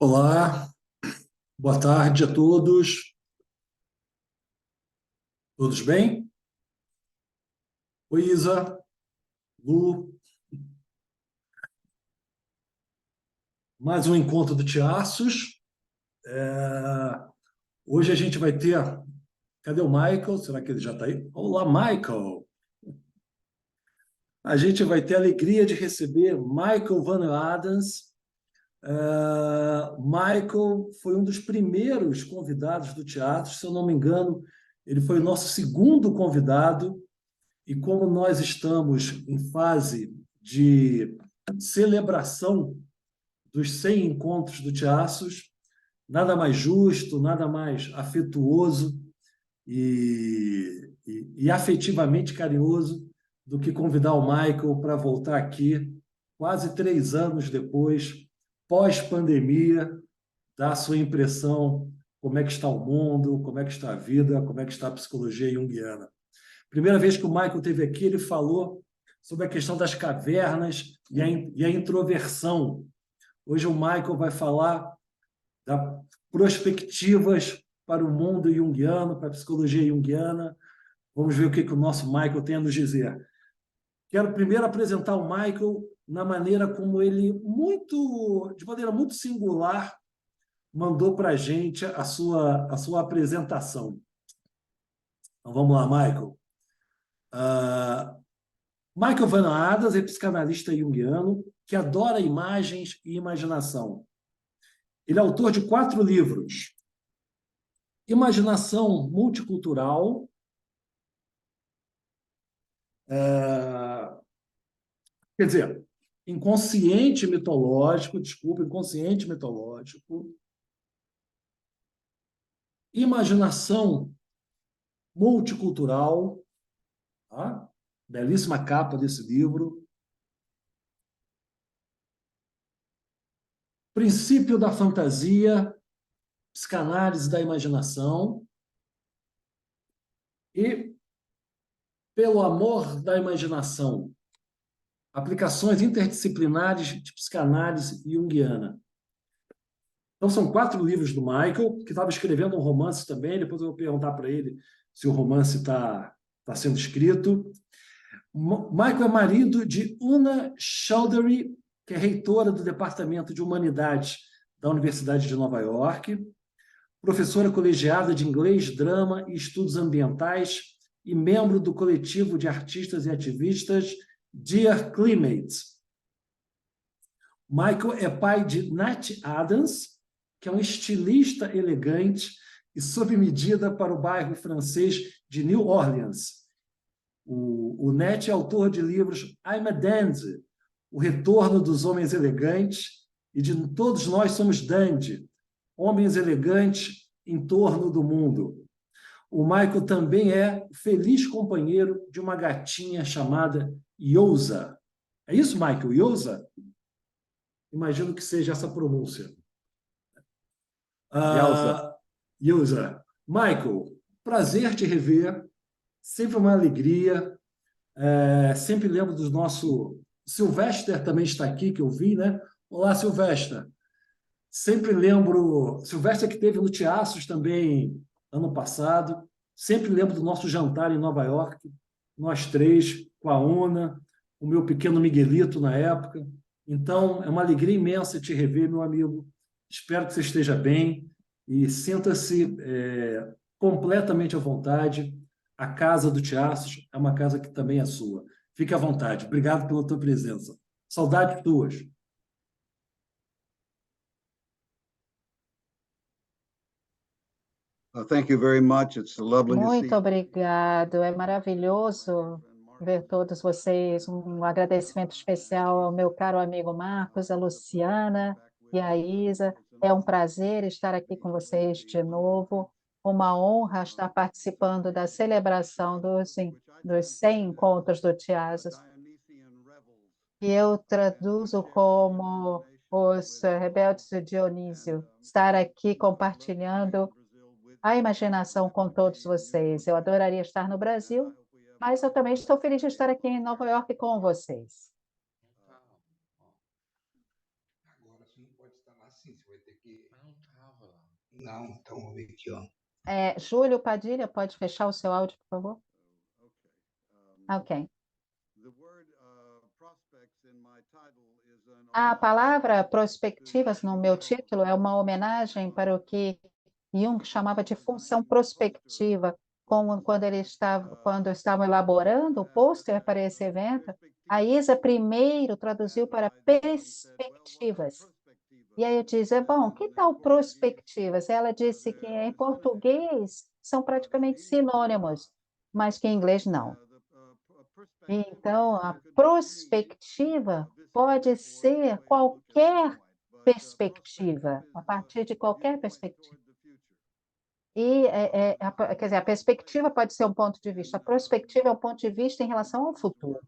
Olá, boa tarde a todos. Todos bem? Oi, Isa, Lu, mais um encontro do Tiaços. Hoje a gente vai ter. Cadê o Michael? Será que ele já está aí? Olá, Michael! A gente vai ter a alegria de receber Michael Van Adams. Michael foi um dos primeiros convidados do teatro, se eu não me engano, ele foi o nosso segundo convidado. E como nós estamos em fase de celebração dos 100 encontros do Tiaços, nada mais justo, nada mais afetuoso e afetivamente carinhoso do que convidar o Michael para voltar aqui, quase 3 anos depois, pós-pandemia, dar a sua impressão, como é que está o mundo, como é que está a vida, como é que está a psicologia junguiana. Primeira vez que o Michael esteve aqui, ele falou sobre a questão das cavernas e a introversão. Hoje o Michael vai falar das perspectivas para o mundo junguiano, para a psicologia junguiana. Vamos ver o que o nosso Michael tem a nos dizer. Quero primeiro apresentar o Michael na maneira como ele, de maneira muito singular, mandou para a gente a sua apresentação. Então vamos lá, Michael. Michael Van Adams é psicanalista junguiano que adora imagens e imaginação. Ele é autor de 4 livros: Imaginação Multicultural, quer dizer, Inconsciente Mitológico, Imaginação Multicultural, tá? Belíssima capa desse livro, Princípio da Fantasia, Psicanálise da Imaginação e Pelo Amor da Imaginação, Aplicações Interdisciplinares de Psicanálise Junguiana. Então, são 4 livros do Michael, que estava escrevendo um romance também. Depois eu vou perguntar para ele se o romance está sendo escrito. Michael é marido de Una Chowdhury, que é reitora do Departamento de Humanidades da Universidade de Nova York, professora colegiada de inglês, drama e estudos ambientais e membro do coletivo de artistas e ativistas Dear Climate. Michael é pai de Nat Adams, que é um estilista elegante e sob medida para o bairro francês de New Orleans. O Nat é autor de livros I'm a Dandy, O Retorno dos Homens Elegantes, e de Todos Nós Somos Dandy, Homens Elegantes em Torno do Mundo. O Michael também é feliz companheiro de uma gatinha chamada Yosa. É isso, Michael? Yosa? Imagino que seja essa pronúncia. Yauza. Yosa. Michael, prazer te rever. Sempre uma alegria. Sempre lembro do nosso... Sylvester também está aqui, que eu vi, né? Olá, Sylvester. Sempre lembro... Sylvester que esteve no Tiaços também ano passado. Sempre lembro do nosso jantar em Nova York, nós 3, com a Una, o meu pequeno Miguelito na época. Então, é uma alegria imensa te rever, meu amigo. Espero que você esteja bem e sinta-se completamente à vontade. A casa do Tiaços é uma casa que também é sua. Fique à vontade. Obrigado pela tua presença. Saudades tuas. Thank you very much. It's lovely to see Muito obrigado. É maravilhoso ver todos vocês. Um agradecimento especial ao meu caro amigo Marcos, a Luciana e a Isa. É um prazer estar aqui com vocês de novo. Uma honra estar participando da celebração dos 100 encontros do Tiasus, que eu traduzo como os rebeldes de Dionísio. Estar aqui compartilhando a imaginação com todos vocês. Eu adoraria estar no Brasil, mas eu também estou feliz de estar aqui em Nova York com vocês. Agora sim, pode estar lá sim. Você vai ter que Não, então vou ver aqui, ó. Júlio Padilha, pode fechar o seu áudio, por favor? Ok. A palavra prospectivas no meu título é uma homenagem para o que Jung chamava de função prospectiva, quando estavam elaborando o pôster para esse evento, a Isa primeiro traduziu para perspectivas. E aí eu disse, bom, que tal prospectivas? Ela disse que em português são praticamente sinônimos, mas que em inglês não. Então, a prospectiva pode ser qualquer perspectiva, a partir de qualquer perspectiva. Quer dizer, a perspectiva pode ser um ponto de vista, a prospectiva é um ponto de vista em relação ao futuro.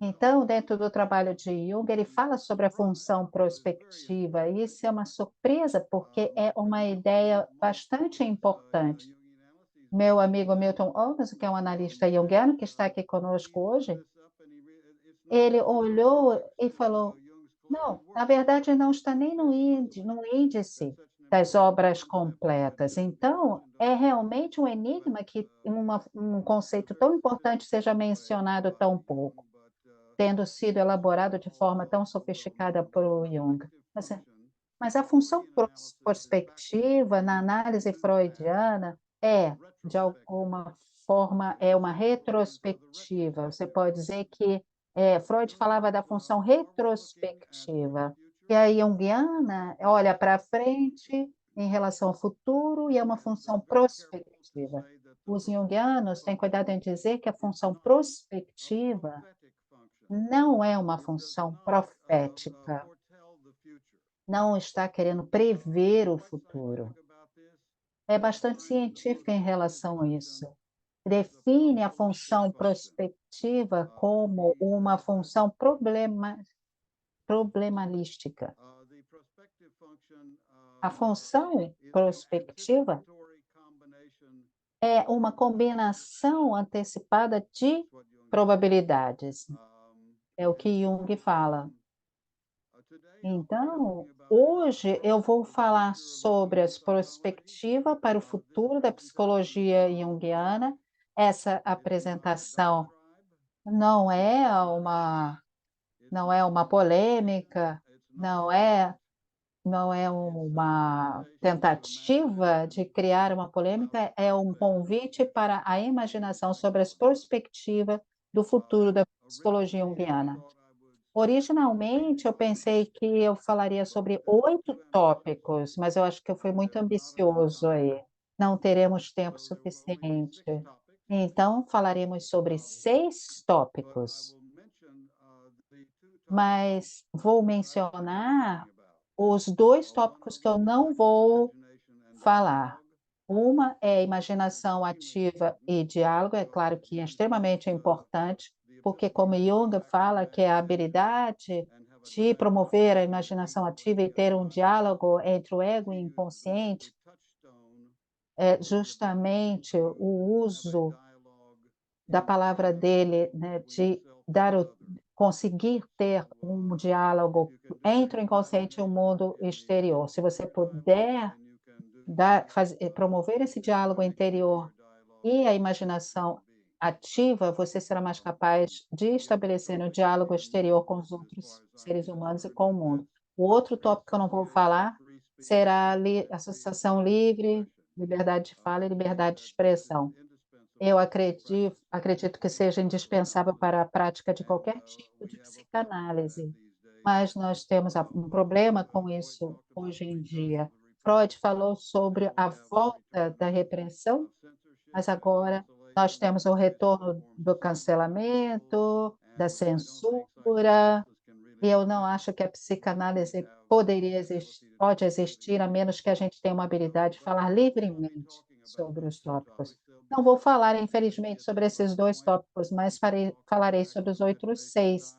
Então, dentro do trabalho de Jung, ele fala sobre a função prospectiva, e isso é uma surpresa, porque é uma ideia bastante importante. Meu amigo Milton Ones, que é um analista junguiano, que está aqui conosco hoje, ele olhou e falou, não, na verdade não está nem no índice das obras completas. Então, é realmente um enigma que um conceito tão importante seja mencionado tão pouco, tendo sido elaborado de forma tão sofisticada por Jung. Mas a função prospectiva na análise freudiana de alguma forma, é uma retrospectiva. Você pode dizer que Freud falava da função retrospectiva, e a Jungiana olha para frente em relação ao futuro e é uma função prospectiva. Os junguianos têm cuidado em dizer que a função prospectiva não é uma função profética, não está querendo prever o futuro. É bastante científica em relação a isso. Define a função prospectiva como uma função problemalística. A função prospectiva é uma combinação antecipada de probabilidades. É o que Jung fala. Então, hoje eu vou falar sobre as perspectivas para o futuro da psicologia junguiana. Essa apresentação não é uma polêmica, não é uma tentativa de criar uma polêmica, é um convite para a imaginação sobre as perspectivas do futuro da psicologia junguiana. Originalmente, eu pensei que eu falaria sobre 8 tópicos, mas eu acho que eu fui muito ambicioso aí. Não teremos tempo suficiente. Então, falaremos sobre 6 tópicos, mas vou mencionar os 2 tópicos que eu não vou falar. Uma é imaginação ativa e diálogo, é claro que é extremamente importante, porque como Jung fala que é a habilidade de promover a imaginação ativa e ter um diálogo entre o ego e o inconsciente, é justamente o uso da palavra dele, né, de conseguir ter um diálogo entre o inconsciente e o mundo exterior. Se você puder promover esse diálogo interior e a imaginação ativa, você será mais capaz de estabelecer um diálogo exterior com os outros seres humanos e com o mundo. O outro tópico que eu não vou falar será associação livre, liberdade de fala e liberdade de expressão. Eu acredito que seja indispensável para a prática de qualquer tipo de psicanálise, mas nós temos um problema com isso hoje em dia. Freud falou sobre a volta da repressão, mas agora nós temos o retorno do cancelamento, da censura, e eu não acho que a psicanálise pode existir, a menos que a gente tenha uma habilidade de falar livremente sobre os tópicos. Não vou falar, infelizmente, sobre esses 2 tópicos, mas falarei sobre os outros 6.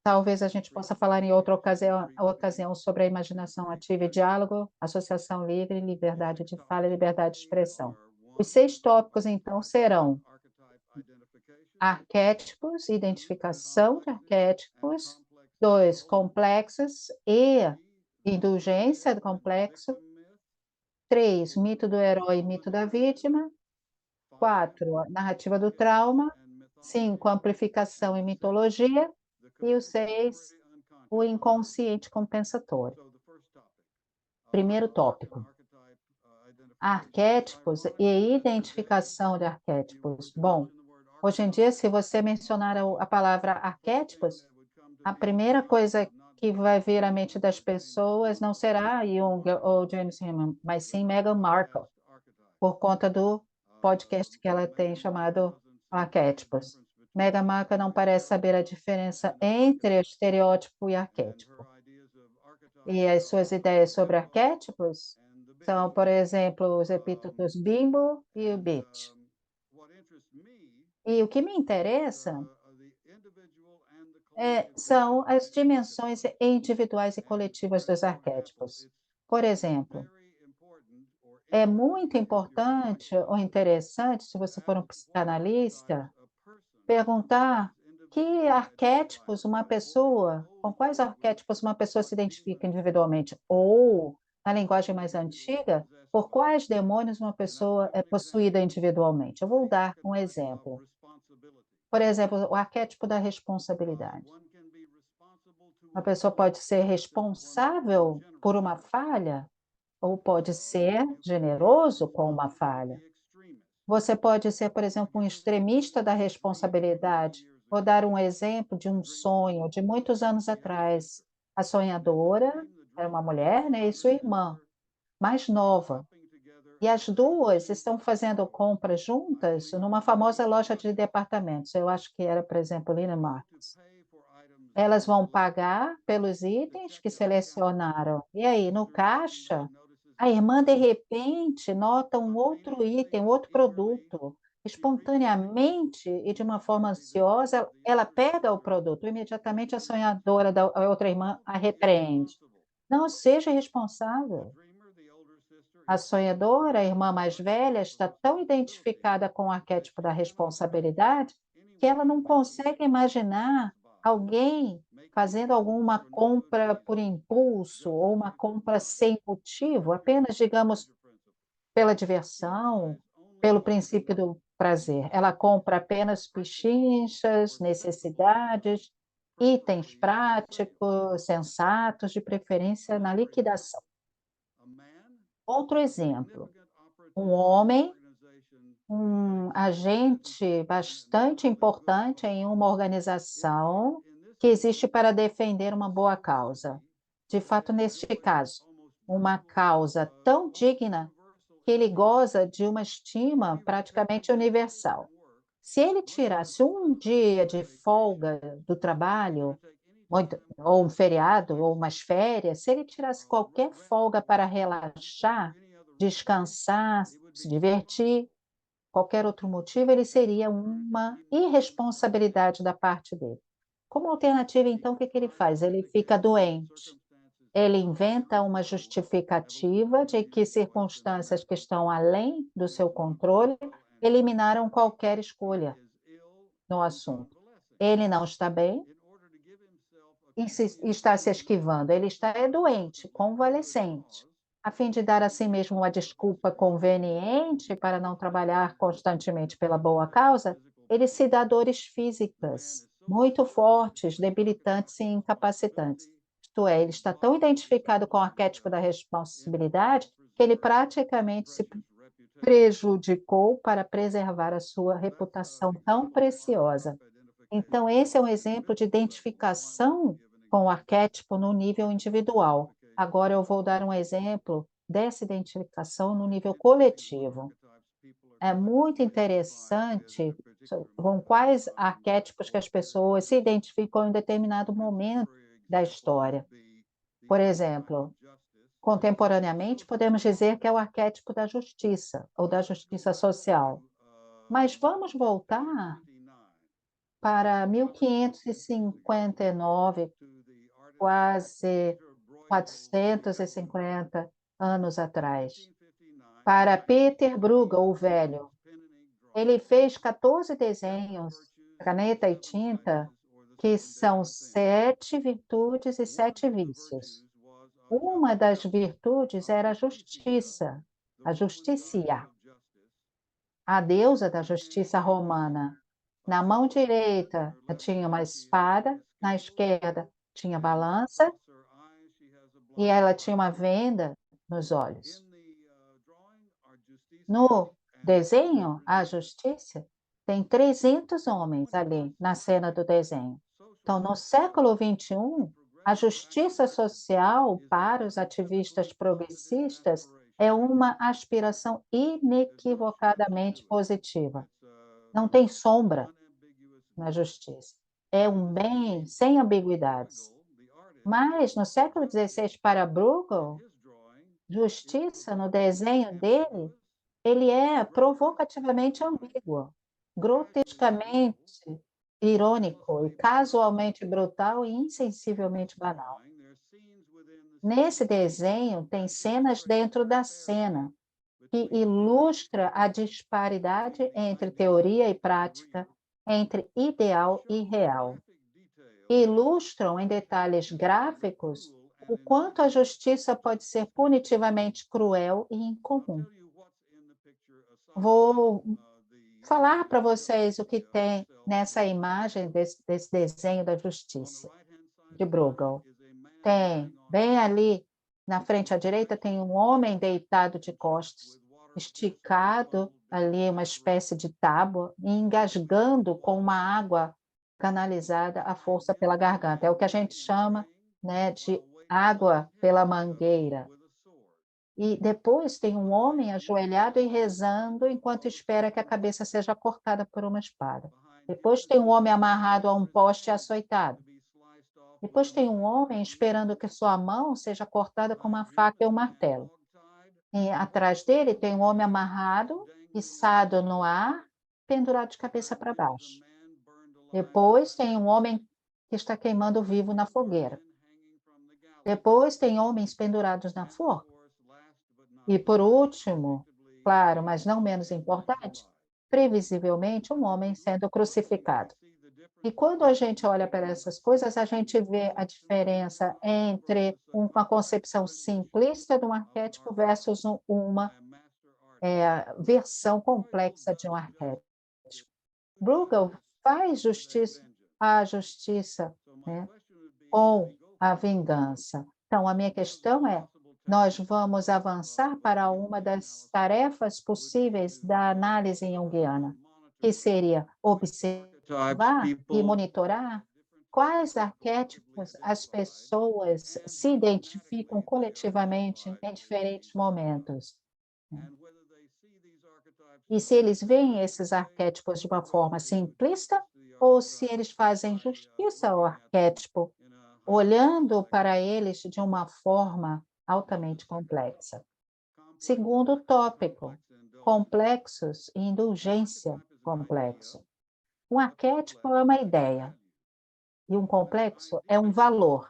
Talvez a gente possa falar em outra ocasião sobre a imaginação ativa e diálogo, associação livre, liberdade de fala e liberdade de expressão. Os 6 tópicos, então, serão arquétipos, identificação de arquétipos, 2, complexos e indulgência do complexo, 3, mito do herói e mito da vítima. 4, a narrativa do trauma. 5, amplificação e mitologia. E o 6, o inconsciente compensatório. Primeiro tópico: arquétipos e identificação de arquétipos. Bom, hoje em dia, se você mencionar a palavra arquétipos, a primeira coisa que vai vir à mente das pessoas não será Jung ou James Hillman, mas sim Meghan Markle, por conta do podcast que ela tem chamado Arquétipos. Meghan Markle não parece saber a diferença entre estereótipo e arquétipo. E as suas ideias sobre arquétipos são, por exemplo, os epítetos bimbo e o bitch. E o que me interessa são as dimensões individuais e coletivas dos arquétipos. Por exemplo, é muito importante ou interessante, se você for um psicanalista, perguntar com quais arquétipos uma pessoa se identifica individualmente, ou, na linguagem mais antiga, por quais demônios uma pessoa é possuída individualmente. Eu vou dar um exemplo. Por exemplo, o arquétipo da responsabilidade. Uma pessoa pode ser responsável por uma falha, ou pode ser generoso com uma falha. Você pode ser, por exemplo, um extremista da responsabilidade. Vou dar um exemplo de um sonho de muitos anos atrás. A sonhadora era uma mulher, né, e sua irmã, mais nova. E as duas estão fazendo compras juntas numa famosa loja de departamentos. Eu acho que era, por exemplo, Lina Marcos. Elas vão pagar pelos itens que selecionaram. E aí, no caixa, a irmã, de repente, nota um outro item, outro produto. Espontaneamente e de uma forma ansiosa, ela pega o produto. Imediatamente, a sonhadora da outra irmã a repreende. Não seja responsável. A sonhadora, a irmã mais velha, está tão identificada com o arquétipo da responsabilidade que ela não consegue imaginar alguém fazendo alguma compra por impulso ou uma compra sem motivo, apenas, digamos, pela diversão, pelo princípio do prazer. Ela compra apenas pichinchas, necessidades, itens práticos, sensatos, de preferência na liquidação. Outro exemplo: um homem, um agente bastante importante em uma organização que existe para defender uma boa causa. De fato, neste caso, uma causa tão digna que ele goza de uma estima praticamente universal. Se ele tirasse um dia de folga do trabalho, ou um feriado, ou umas férias, se ele tirasse qualquer folga para relaxar, descansar, se divertir, qualquer outro motivo, ele seria uma irresponsabilidade da parte dele. Como alternativa, então, o que ele faz? Ele fica doente. Ele inventa uma justificativa de que circunstâncias que estão além do seu controle eliminaram qualquer escolha no assunto. Ele não está bem e está se esquivando. Ele está doente, convalescente. A fim de dar a si mesmo uma desculpa conveniente para não trabalhar constantemente pela boa causa, ele se dá dores físicas muito fortes, debilitantes e incapacitantes. Isto é, ele está tão identificado com o arquétipo da responsabilidade que ele praticamente se prejudicou para preservar a sua reputação tão preciosa. Então, esse é um exemplo de identificação com o arquétipo no nível individual. Agora, eu vou dar um exemplo dessa identificação no nível coletivo. É muito interessante com quais arquétipos que as pessoas se identificam em determinado momento da história. Por exemplo, contemporaneamente, podemos dizer que é o arquétipo da justiça ou da justiça social. Mas vamos voltar para 1559, quase 450 anos atrás, para Peter Bruegel, o Velho. Ele fez 14 desenhos, caneta e tinta, que são 7 virtudes e 7 vícios. Uma das virtudes era a justiça, a Justicia, a deusa da justiça romana. Na mão direita tinha uma espada, na esquerda tinha balança e ela tinha uma venda nos olhos. No desenho, a justiça tem 300 homens ali na cena do desenho. Então, no século XXI, a justiça social para os ativistas progressistas é uma aspiração inequivocadamente positiva. Não tem sombra na justiça. É um bem sem ambiguidades. Mas, no século XVI, para Bruegel, justiça, no desenho dele, ele é provocativamente ambíguo, grotescamente irônico e casualmente brutal e insensivelmente banal. Nesse desenho, tem cenas dentro da cena, que ilustra a disparidade entre teoria e prática, entre ideal e real. Ilustram em detalhes gráficos o quanto a justiça pode ser punitivamente cruel e incomum. Vou falar para vocês o que tem nessa imagem desse desenho da justiça, de Bruegel. Tem, bem ali na frente à direita, tem um homem deitado de costas, esticado ali uma espécie de tábua e engasgando com uma água canalizada à força pela garganta. É o que a gente chama, né, de água pela mangueira. E depois tem um homem ajoelhado e rezando enquanto espera que a cabeça seja cortada por uma espada. Depois tem um homem amarrado a um poste e açoitado. Depois tem um homem esperando que sua mão seja cortada com uma faca e um martelo. E atrás dele tem um homem amarrado, içado no ar, pendurado de cabeça para baixo. Depois tem um homem que está queimando vivo na fogueira. Depois tem homens pendurados na forca. E por último, claro, mas não menos importante, previsivelmente um homem sendo crucificado. E quando a gente olha para essas coisas, a gente vê a diferença entre uma concepção simplista de um arquétipo versus uma versão complexa de um arquétipo. Bruegel faz justiça à justiça, né, com a vingança. Então, a minha questão é: nós vamos avançar para uma das tarefas possíveis da análise junguiana, que seria observar e monitorar quais arquétipos as pessoas se identificam coletivamente em diferentes momentos. E se eles veem esses arquétipos de uma forma simplista ou se eles fazem justiça ao arquétipo, olhando para eles de uma forma altamente complexa. Segundo tópico, complexos e indulgência complexo. Um arquétipo é uma ideia e um complexo é um valor.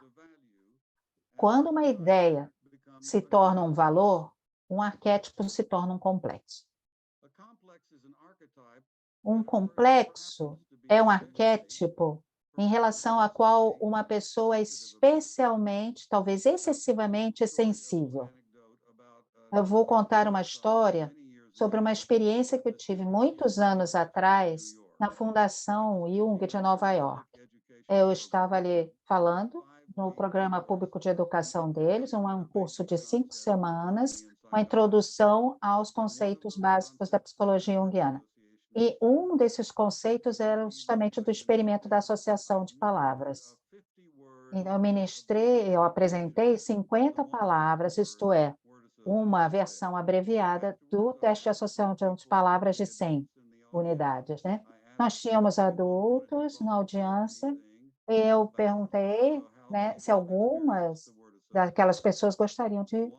Quando uma ideia se torna um valor, um arquétipo se torna um complexo. Um complexo é um arquétipo em relação a qual uma pessoa é especialmente, talvez excessivamente sensível. Eu vou contar uma história sobre uma experiência que eu tive muitos anos atrás na Fundação Jung de Nova York. Eu estava ali falando no programa público de educação deles, um curso de 5 semanas, uma introdução aos conceitos básicos da psicologia junguiana. E um desses conceitos era justamente do experimento da associação de palavras. Então, eu apresentei 50 palavras, isto é, uma versão abreviada do teste de associação de palavras de 100 unidades, né? Nós tínhamos adultos na audiência, eu perguntei, né, se algumas daquelas pessoas gostariam de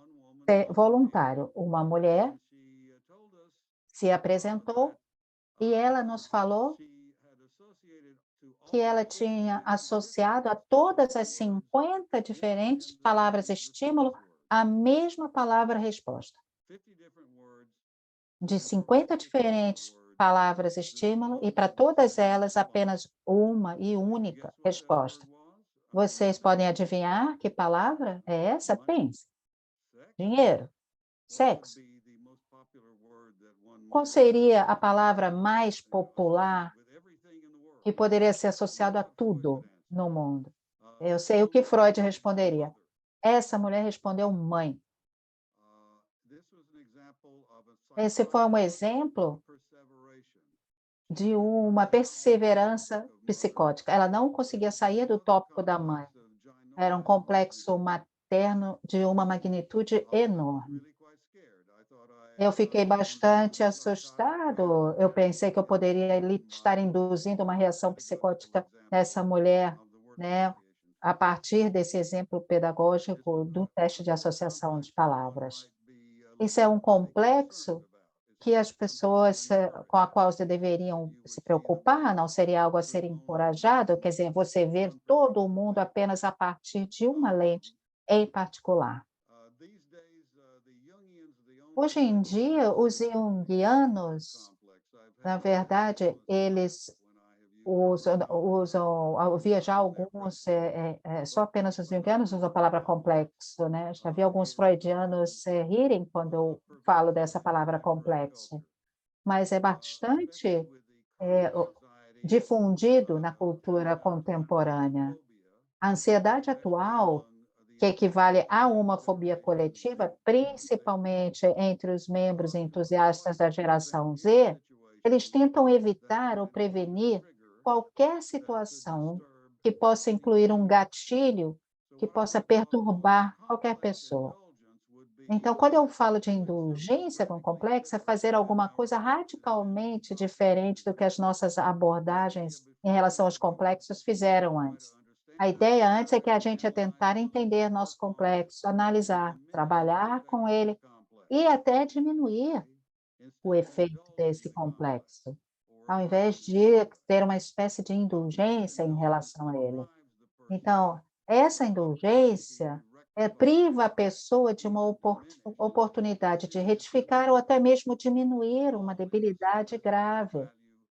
ser voluntário. Uma mulher se apresentou e ela nos falou que ela tinha associado a todas as 50 diferentes palavras estímulo a mesma palavra resposta. De 50 diferentes palavras estímulo e para todas elas apenas uma e única resposta. Vocês podem adivinhar que palavra é essa? Pense. Dinheiro, sexo. Qual seria a palavra mais popular que poderia ser associado a tudo no mundo? Eu sei o que Freud responderia. Essa mulher respondeu mãe. Esse foi um exemplo de uma perseverança psicótica. Ela não conseguia sair do tópico da mãe. Era um complexo materno de uma magnitude enorme. Eu fiquei bastante assustado. Eu pensei que eu poderia estar induzindo uma reação psicótica nessa mulher, né, a partir desse exemplo pedagógico do teste de associação de palavras. Isso é um complexo que as pessoas com a qual você deveriam se preocupar, não seria algo a ser encorajado, quer dizer, você ver todo o mundo apenas a partir de uma lente em particular. Hoje em dia, os junguianos, na verdade, eles havia já alguns, só apenas os junguianos usam a palavra complexo, né? Já havia alguns freudianos rirem quando eu falo dessa palavra complexo, mas é bastante difundido na cultura contemporânea. A ansiedade atual, que equivale a uma fobia coletiva, principalmente entre os membros entusiastas da geração Z, eles tentam evitar ou prevenir qualquer situação que possa incluir um gatilho que possa perturbar qualquer pessoa. Então, quando eu falo de indulgência com complexo, é fazer alguma coisa radicalmente diferente do que as nossas abordagens em relação aos complexos fizeram antes. A ideia antes é que a gente ia tentar entender nosso complexo, analisar, trabalhar com ele e até diminuir o efeito desse complexo, ao invés de ter uma espécie de indulgência em relação a ele. Então, essa indulgência priva a pessoa de uma oportunidade de retificar ou até mesmo diminuir uma debilidade grave,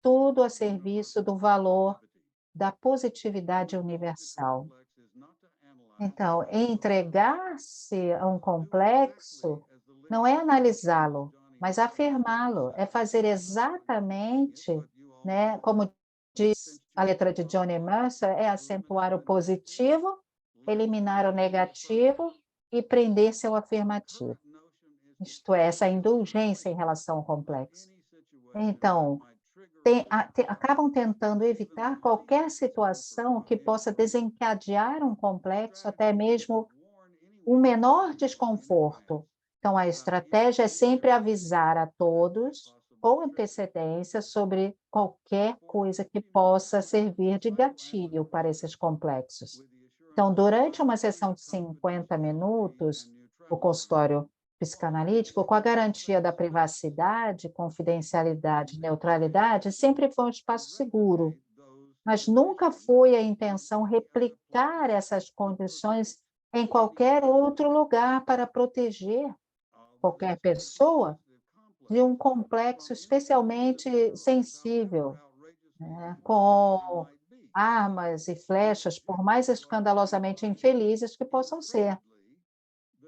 tudo a serviço do valor da positividade universal. Então, entregar-se a um complexo não é analisá-lo, mas afirmá-lo, é fazer exatamente, né, como diz a letra de Johnny Mercer, é acentuar o positivo, eliminar o negativo e prender-se ao afirmativo. Isto é, essa indulgência em relação ao complexo. Então, acabam tentando evitar qualquer situação que possa desencadear um complexo, até mesmo um menor desconforto. Então, a estratégia é sempre avisar a todos com antecedência sobre qualquer coisa que possa servir de gatilho para esses complexos. Então, durante uma sessão de 50 minutos, o consultório psicanalítico, com a garantia da privacidade, confidencialidade, neutralidade, sempre foi um espaço seguro, mas nunca foi a intenção replicar essas condições em qualquer outro lugar para proteger qualquer pessoa de um complexo especialmente sensível, né, com armas e flechas, por mais escandalosamente infelizes que possam ser,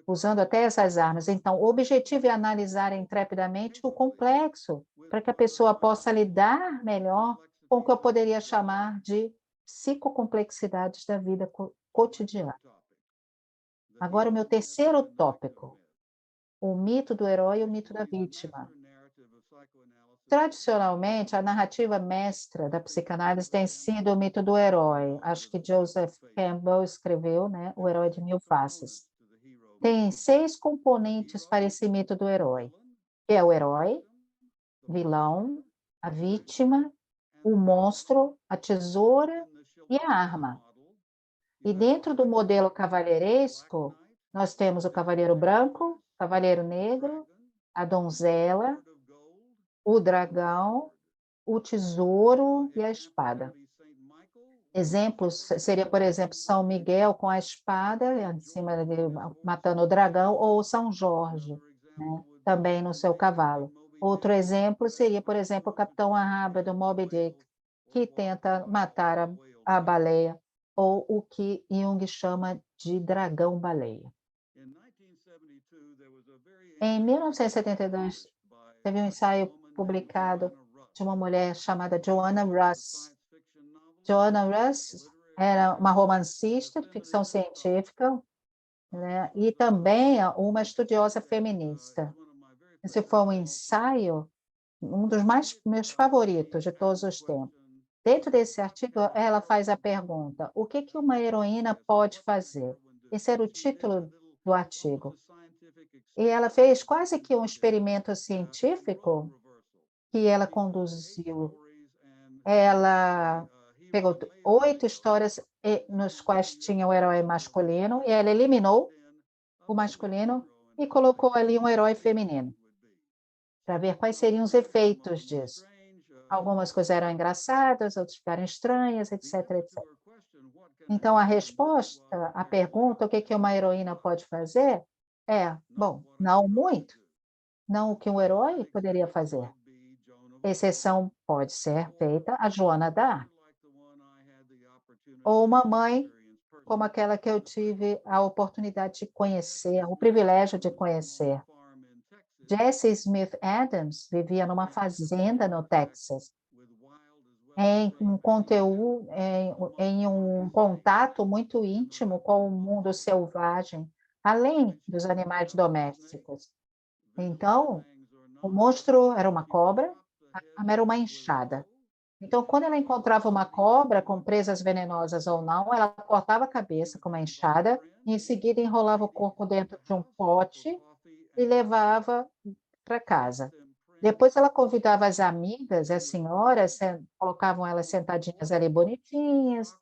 usando até essas armas. Então, o objetivo é analisar intrepidamente o complexo, para que a pessoa possa lidar melhor com o que eu poderia chamar de psicocomplexidades da vida cotidiana. Agora, o meu terceiro tópico, o mito do herói e o mito da vítima. Tradicionalmente, a narrativa mestra da psicanálise tem sido o mito do herói. Acho que Joseph Campbell escreveu, né, O Herói de Mil Faces. Tem 6 componentes para esse mito do herói, que é o herói, vilão, a vítima, o monstro, a tesoura e a arma. E dentro do modelo cavalheiresco, nós temos o cavaleiro branco, cavaleiro negro, a donzela, o dragão, o tesouro e a espada. Exemplos seria, por exemplo, São Miguel com a espada em cima dele, matando o dragão, ou São Jorge, né, também no seu cavalo. Outro exemplo seria, por exemplo, o Capitão Ahab do Moby Dick, que tenta matar a baleia, ou o que Jung chama de dragão-baleia. Em 1972, teve um ensaio publicado de uma mulher chamada Joanna Russ. Joanna Russ era uma romancista de ficção científica, né, e também uma estudiosa feminista. Esse foi um ensaio, um dos meus favoritos de todos os tempos. Dentro desse artigo, ela faz a pergunta: o que uma heroína pode fazer? Esse era o título do artigo. E ela fez quase que um experimento científico que ela conduziu. Ela pegou 8 histórias nos quais tinha o herói masculino, e ela eliminou o masculino e colocou ali um herói feminino, para ver quais seriam os efeitos disso. Algumas coisas eram engraçadas, outras ficaram estranhas, etc, etc. Então, a resposta à pergunta, o que uma heroína pode fazer, bom, não muito, não o que um herói poderia fazer. Exceção pode ser feita a Joana d'Arc, ou uma mãe como aquela que eu tive a oportunidade de conhecer, o privilégio de conhecer. Jessie Smith Adams vivia numa fazenda no Texas, em um conteúdo, em um contato muito íntimo com o mundo selvagem, além dos animais domésticos. Então, o monstro era uma cobra, a arma era uma enxada. Então, quando ela encontrava uma cobra com presas venenosas ou não, ela cortava a cabeça com uma enxada e, em seguida, enrolava o corpo dentro de um pote e levava para casa. Depois ela convidava as amigas, as senhoras, colocavam elas sentadinhas ali bonitinhas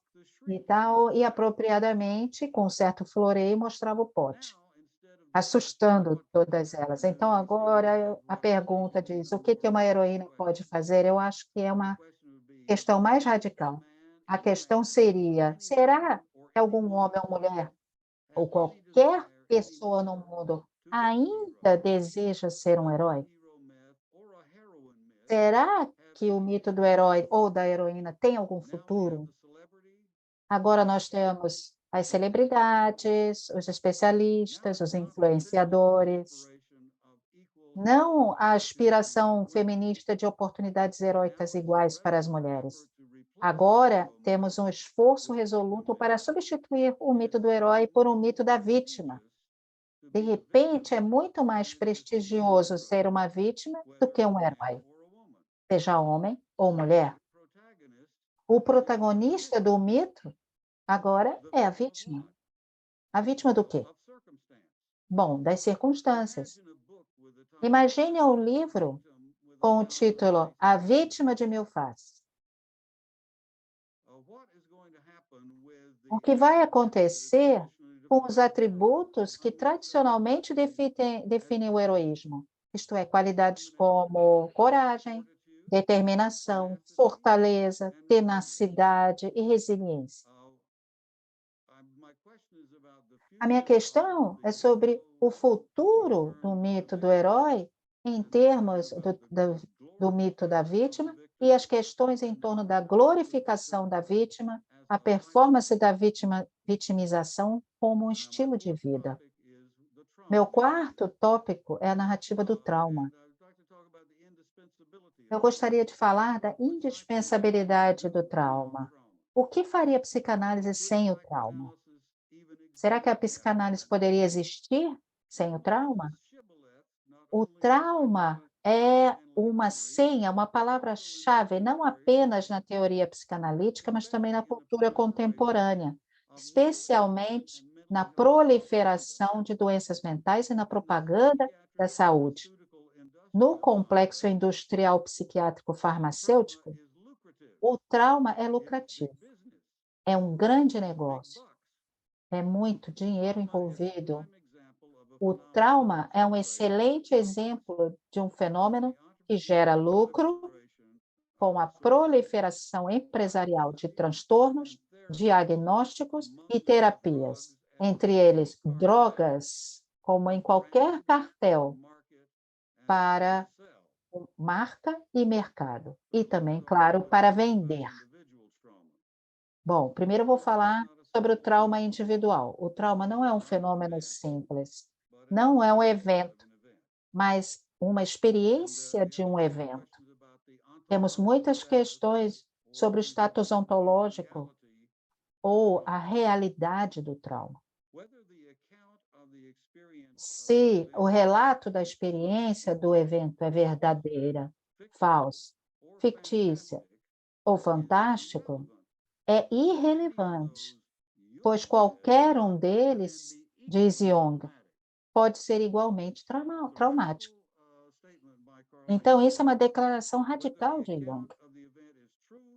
e tal, e apropriadamente, com um certo floreio, mostrava o pote, assustando todas elas. Então, agora a pergunta diz: o que uma heroína pode fazer? Eu acho que é uma questão mais radical. A questão seria: será que algum homem ou mulher, ou qualquer pessoa no mundo, ainda deseja ser um herói? Será que o mito do herói ou da heroína tem algum futuro? Agora nós temos as celebridades, os especialistas, os influenciadores. Não a aspiração feminista de oportunidades heróicas iguais para as mulheres. Agora temos um esforço resoluto para substituir o mito do herói por um mito da vítima. De repente, é muito mais prestigioso ser uma vítima do que um herói, seja homem ou mulher. O protagonista do mito agora é a vítima. A vítima do quê? Bom, das circunstâncias. Imagine um livro com o título A Vítima de Mil Faces. O que vai acontecer com os atributos que tradicionalmente definem o heroísmo? Isto é, qualidades como coragem, determinação, fortaleza, tenacidade e resiliência. A minha questão é sobre o futuro do mito do herói em termos do mito da vítima e as questões em torno da glorificação da vítima, a performance da vitimização como um estilo de vida. Meu quarto tópico é a narrativa do trauma. Eu gostaria de falar da indispensabilidade do trauma. O que faria a psicanálise sem o trauma? Será que a psicanálise poderia existir sem o trauma? O trauma é uma senha, uma palavra-chave, não apenas na teoria psicanalítica, mas também na cultura contemporânea, especialmente na proliferação de doenças mentais e na propaganda da saúde. No complexo industrial psiquiátrico farmacêutico, o trauma é lucrativo, é um grande negócio, é muito dinheiro envolvido. O trauma é um excelente exemplo de um fenômeno que gera lucro com a proliferação empresarial de transtornos, diagnósticos e terapias, entre eles drogas, como em qualquer cartel, para marca e mercado, e também, claro, para vender. Bom, primeiro eu vou falar sobre o trauma individual. O trauma não é um fenômeno simples, não é um evento, mas uma experiência de um evento. Temos muitas questões sobre o status ontológico ou a realidade do trauma. Se o relato da experiência do evento é verdadeira, falsa, fictícia ou fantástico, é irrelevante, pois qualquer um deles, diz Jung, pode ser igualmente traumático. Então, isso é uma declaração radical de Jung.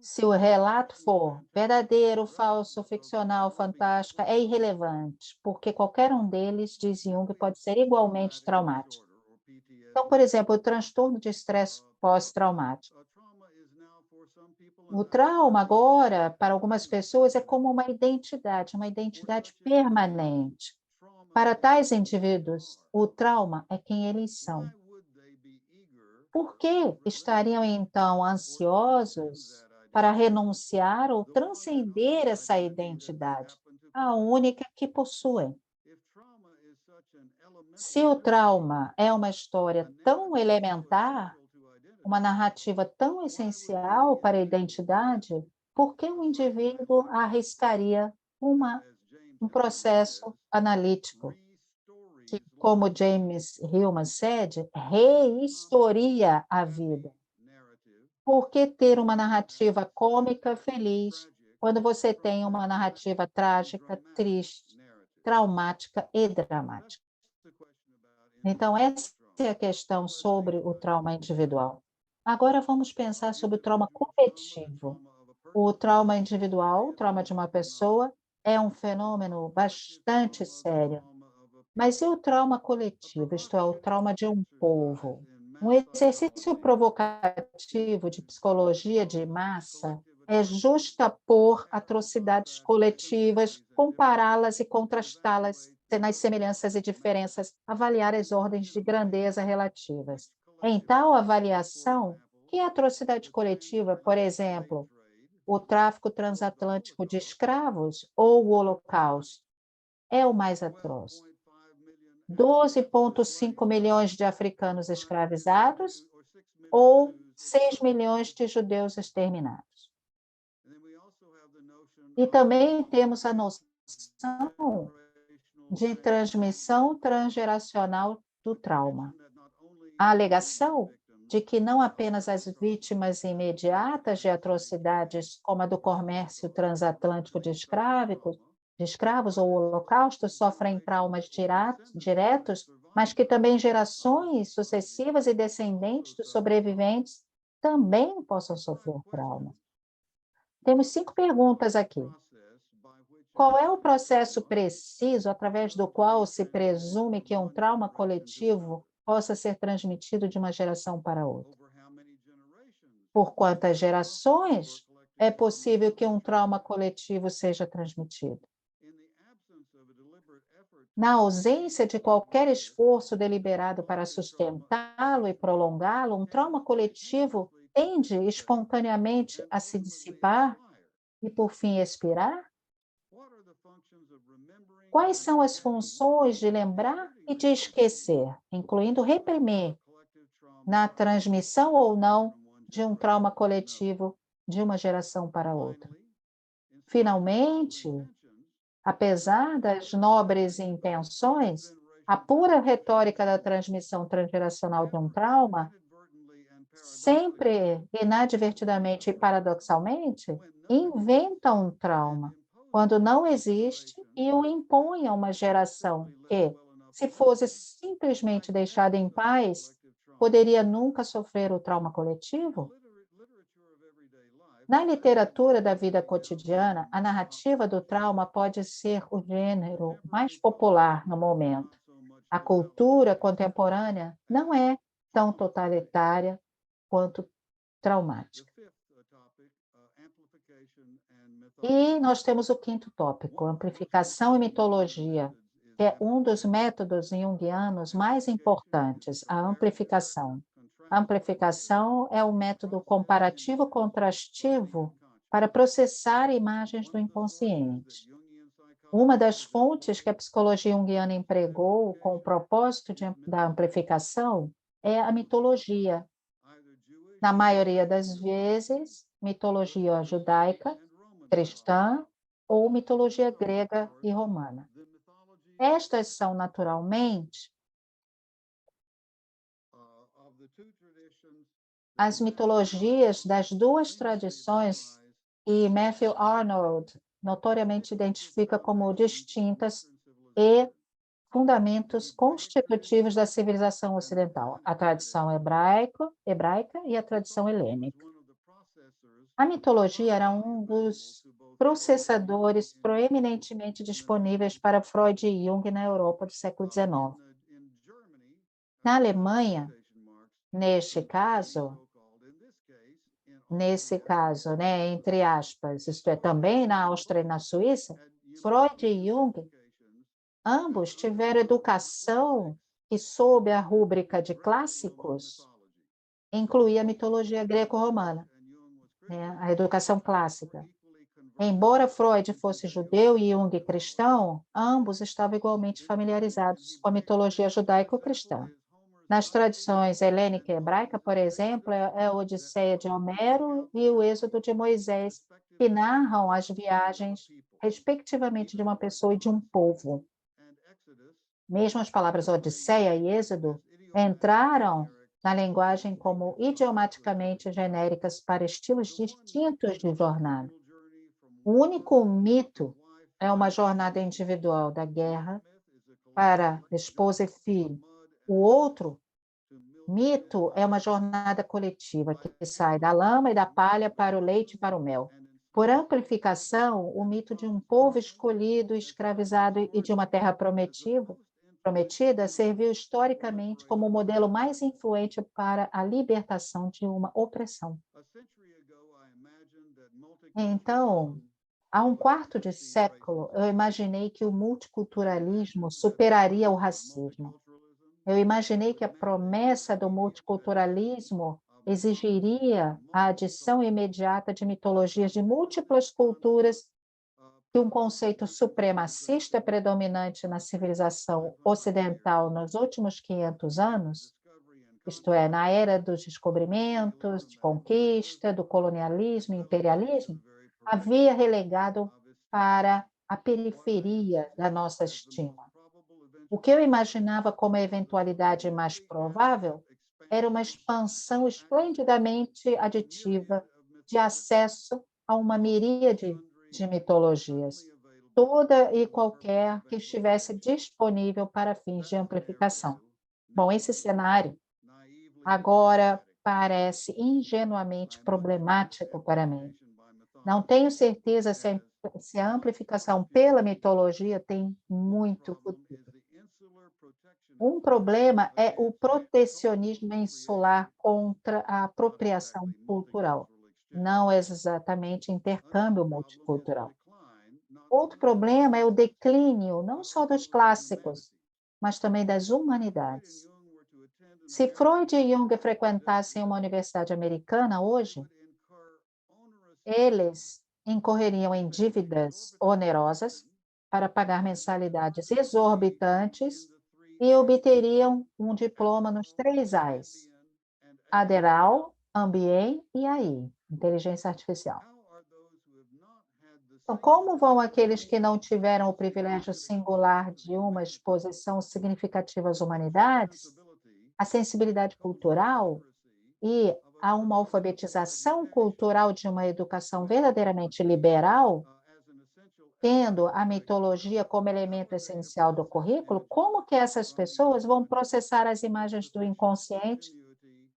Se o relato for verdadeiro, falso, ficcional, fantástico, é irrelevante, porque qualquer um deles, diz Jung, pode ser igualmente traumático. Então, por exemplo, o transtorno de estresse pós-traumático. O trauma agora, para algumas pessoas, é como uma identidade permanente. Para tais indivíduos, o trauma é quem eles são. Por que estariam, então, ansiosos para renunciar ou transcender essa identidade, a única que possuem? Se o trauma é uma história tão elementar, uma narrativa tão essencial para a identidade, por que o indivíduo arriscaria um processo analítico que, como James Hillman said, reistoria a vida? Por que ter uma narrativa cômica feliz quando você tem uma narrativa trágica, triste, traumática e dramática? Então, essa é a questão sobre o trauma individual. Agora vamos pensar sobre o trauma coletivo. O trauma individual, o trauma de uma pessoa, é um fenômeno bastante sério. Mas e o trauma coletivo, isto é, o trauma de um povo? Um exercício provocativo de psicologia de massa é justapor atrocidades coletivas, compará-las e contrastá-las nas semelhanças e diferenças, avaliar as ordens de grandeza relativas. Em tal avaliação, que atrocidade coletiva, por exemplo, o tráfico transatlântico de escravos ou o Holocausto, é o mais atroz? 12,5 milhões de africanos escravizados ou 6 milhões de judeus exterminados. E também temos a noção de transmissão transgeracional do trauma. A alegação de que não apenas as vítimas imediatas de atrocidades como a do comércio transatlântico de escravos ou o Holocausto sofrem traumas diretos, mas que também gerações sucessivas e descendentes dos sobreviventes também possam sofrer trauma. Temos 5 perguntas aqui. Qual é o processo preciso através do qual se presume que um trauma coletivo possa ser transmitido de uma geração para outra? Por quantas gerações é possível que um trauma coletivo seja transmitido? Na ausência de qualquer esforço deliberado para sustentá-lo e prolongá-lo, um trauma coletivo tende espontaneamente a se dissipar e, por fim, expirar? Quais são as funções de lembrar e de esquecer, incluindo reprimir, na transmissão ou não de um trauma coletivo de uma geração para outra? Finalmente, apesar das nobres intenções, a pura retórica da transmissão transgeracional de um trauma, sempre inadvertidamente e paradoxalmente, inventa um trauma, quando não existe, e o impõe a uma geração que, se fosse simplesmente deixada em paz, poderia nunca sofrer o trauma coletivo? Na literatura da vida cotidiana, a narrativa do trauma pode ser o gênero mais popular no momento. A cultura contemporânea não é tão totalitária quanto traumática. E nós temos o 5º tópico, amplificação e mitologia, que é um dos métodos junguianos mais importantes, a amplificação. A amplificação é um método comparativo contrastivo para processar imagens do inconsciente. Uma das fontes que a psicologia junguiana empregou com o propósito da amplificação é a mitologia. Na maioria das vezes, mitologia judaica, cristã ou mitologia grega e romana. Estas são, naturalmente, as mitologias das duas tradições que Matthew Arnold notoriamente identifica como distintas e fundamentos constitutivos da civilização ocidental, a tradição hebraica e a tradição helênica. A mitologia era um dos processadores proeminentemente disponíveis para Freud e Jung na Europa do século XIX. Na Alemanha, nesse caso, né, entre aspas, isto é, também na Áustria e na Suíça, Freud e Jung, ambos tiveram educação que, sob a rúbrica de clássicos, incluía a mitologia greco-romana, né, a educação clássica. Embora Freud fosse judeu e Jung cristão, ambos estavam igualmente familiarizados com a mitologia judaico-cristã. Nas tradições helênica e hebraica, por exemplo, é a Odisseia de Homero e o Êxodo de Moisés, que narram as viagens, respectivamente, de uma pessoa e de um povo. Mesmo as palavras Odisseia e Êxodo entraram na linguagem como idiomaticamente genéricas para estilos distintos de jornada. O único mito é uma jornada individual da guerra para esposa e filho. O outro mito é uma jornada coletiva que sai da lama e da palha para o leite e para o mel. Por amplificação, o mito de um povo escolhido, escravizado e de uma terra prometida serviu historicamente como o modelo mais influente para a libertação de uma opressão. Então, há um quarto de século, eu imaginei que o multiculturalismo superaria o racismo. Eu imaginei que a promessa do multiculturalismo exigiria a adição imediata de mitologias de múltiplas culturas, que um conceito supremacista predominante na civilização ocidental nos últimos 500 anos, isto é, na era dos descobrimentos, de conquista, do colonialismo e imperialismo, havia relegado para a periferia da nossa estima. O que eu imaginava como a eventualidade mais provável era uma expansão esplendidamente aditiva de acesso a uma miríade de mitologias, toda e qualquer que estivesse disponível para fins de amplificação. Bom, esse cenário agora parece ingenuamente problemático para mim. Não tenho certeza se a amplificação pela mitologia tem muito futuro. Um problema é o protecionismo insular contra a apropriação cultural, não exatamente intercâmbio multicultural. Outro problema é o declínio, não só dos clássicos, mas também das humanidades. Se Freud e Jung frequentassem uma universidade americana hoje, eles incorreriam em dívidas onerosas para pagar mensalidades exorbitantes e obteriam um diploma nos 3 A's: Aderal, Ambien e AI, inteligência artificial. Então, como vão aqueles que não tiveram o privilégio singular de uma exposição significativa às humanidades, à sensibilidade cultural e a uma alfabetização cultural de uma educação verdadeiramente liberal, tendo a mitologia como elemento essencial do currículo, como que essas pessoas vão processar as imagens do inconsciente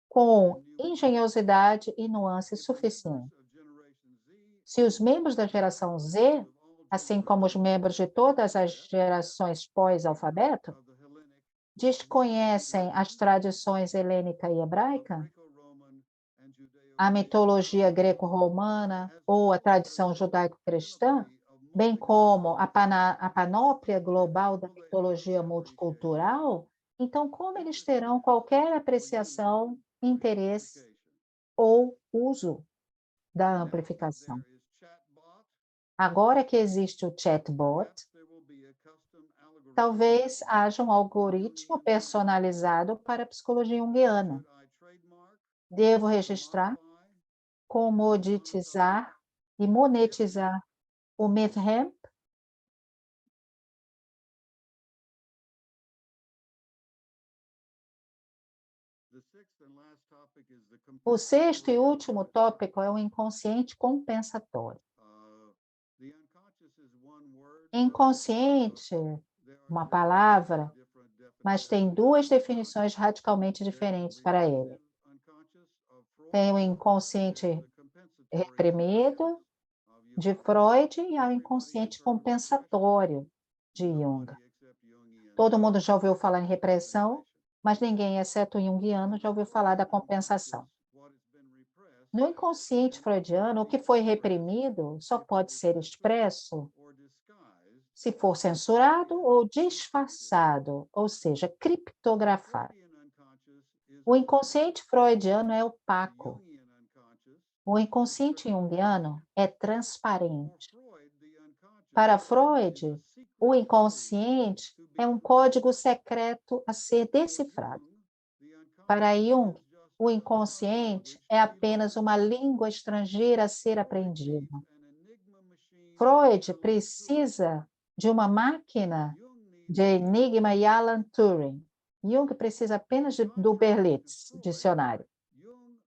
com engenhosidade e nuance suficiente? Se os membros da geração Z, assim como os membros de todas as gerações pós-alfabeto, desconhecem as tradições helênica e hebraica, a mitologia greco-romana ou a tradição judaico-cristã, bem como a panóplia global da mitologia multicultural, então como eles terão qualquer apreciação, interesse ou uso da amplificação? Agora que existe o chatbot, talvez haja um algoritmo personalizado para a psicologia junguiana. Devo registrar, comoditizar e monetizar o MythHemp? O sexto e último tópico é o inconsciente compensatório. Inconsciente, uma palavra, mas tem duas definições radicalmente diferentes para ele. Tem o inconsciente reprimido, de Freud, e há o inconsciente compensatório, de Jung. Todo mundo já ouviu falar em repressão, mas ninguém, exceto o junguiano, já ouviu falar da compensação. No inconsciente freudiano, o que foi reprimido só pode ser expresso se for censurado ou disfarçado, ou seja, criptografado. O inconsciente freudiano é opaco. O inconsciente junguiano é transparente. Para Freud, o inconsciente é um código secreto a ser decifrado. Para Jung, o inconsciente é apenas uma língua estrangeira a ser aprendida. Freud precisa de uma máquina de enigma e Alan Turing. Jung precisa apenas do Berlitz, dicionário.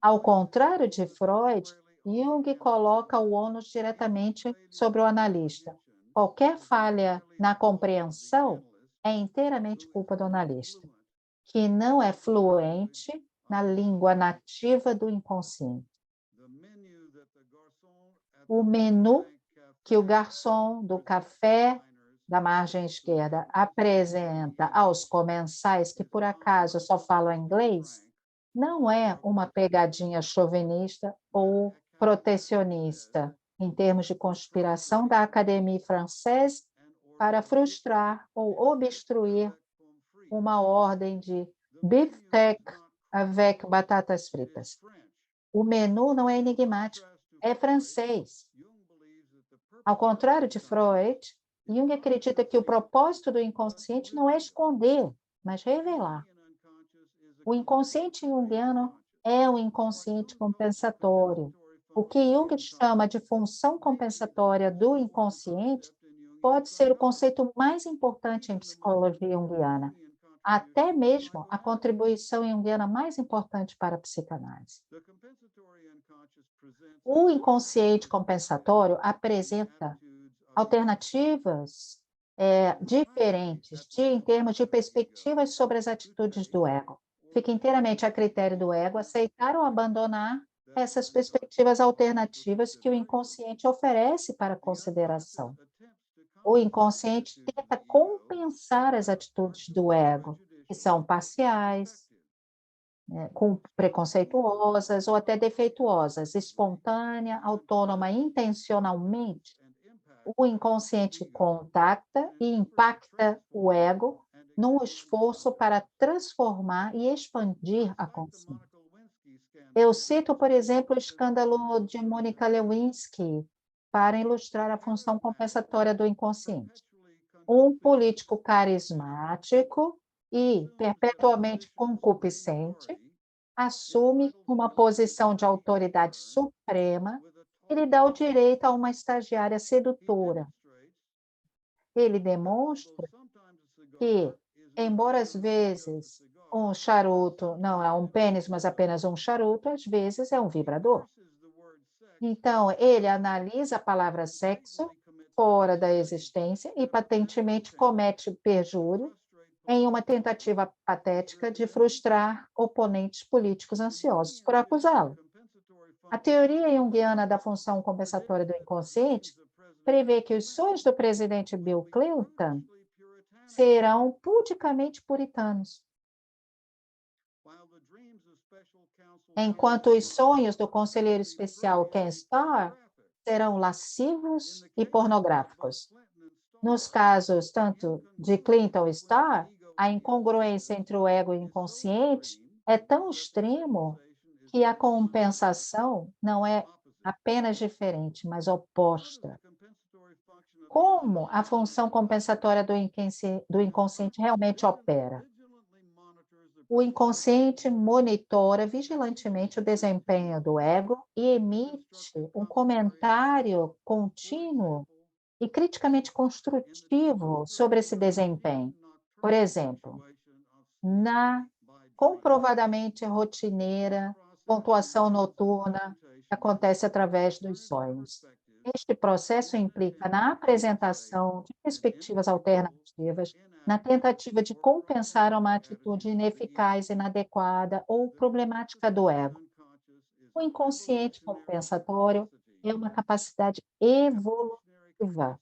Ao contrário de Freud, Jung coloca o ônus diretamente sobre o analista. Qualquer falha na compreensão é inteiramente culpa do analista, que não é fluente na língua nativa do inconsciente. O menu que o garçom do café da margem esquerda apresenta aos comensais que por acaso só falam inglês não é uma pegadinha chauvinista ou protecionista, em termos de conspiração da Académie Française para frustrar ou obstruir uma ordem de beefsteak avec batatas fritas. O menu não é enigmático, é francês. Ao contrário de Freud, Jung acredita que o propósito do inconsciente não é esconder, mas revelar. O inconsciente junguiano é o inconsciente compensatório. O que Jung chama de função compensatória do inconsciente pode ser o conceito mais importante em psicologia junguiana, até mesmo a contribuição junguiana mais importante para a psicanálise. O inconsciente compensatório apresenta alternativas diferentes em termos de perspectivas sobre as atitudes do ego. Fica inteiramente a critério do ego aceitar ou abandonar essas perspectivas alternativas que o inconsciente oferece para consideração. O inconsciente tenta compensar as atitudes do ego, que são parciais, preconceituosas ou até defeituosas, espontânea, autônoma, intencionalmente. O inconsciente contacta e impacta o ego num esforço para transformar e expandir a consciência. Eu cito, por exemplo, o escândalo de Monica Lewinsky para ilustrar a função compensatória do inconsciente. Um político carismático e perpetuamente concupiscente assume uma posição de autoridade suprema e lhe dá o direito a uma estagiária sedutora. Ele demonstra que, embora às vezes um charuto não é um pênis, mas apenas um charuto, às vezes é um vibrador. Então, ele analisa a palavra sexo fora da existência e patentemente comete perjúrio em uma tentativa patética de frustrar oponentes políticos ansiosos por acusá-lo. A teoria junguiana da função compensatória do inconsciente prevê que os sonhos do presidente Bill Clinton serão pudicamente puritanos, enquanto os sonhos do conselheiro especial Ken Starr serão lascivos e pornográficos. Nos casos tanto de Clinton e Starr, a incongruência entre o ego e o inconsciente é tão extremo que a compensação não é apenas diferente, mas oposta. Como a função compensatória do inconsciente realmente opera? O inconsciente monitora vigilantemente o desempenho do ego e emite um comentário contínuo e criticamente construtivo sobre esse desempenho. Por exemplo, na comprovadamente rotineira pontuação noturna que acontece através dos sonhos. Este processo implica na apresentação de perspectivas alternativas, na tentativa de compensar uma atitude ineficaz, inadequada ou problemática do ego. O inconsciente compensatório é uma capacidade evolutiva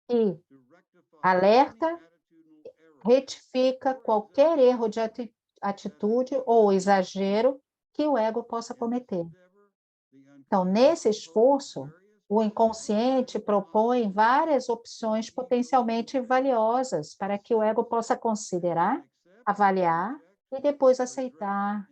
que alerta, retifica qualquer erro de atitude ou exagero que o ego possa cometer. Então, nesse esforço, o inconsciente propõe várias opções potencialmente valiosas para que o ego possa considerar, avaliar e depois aceitar,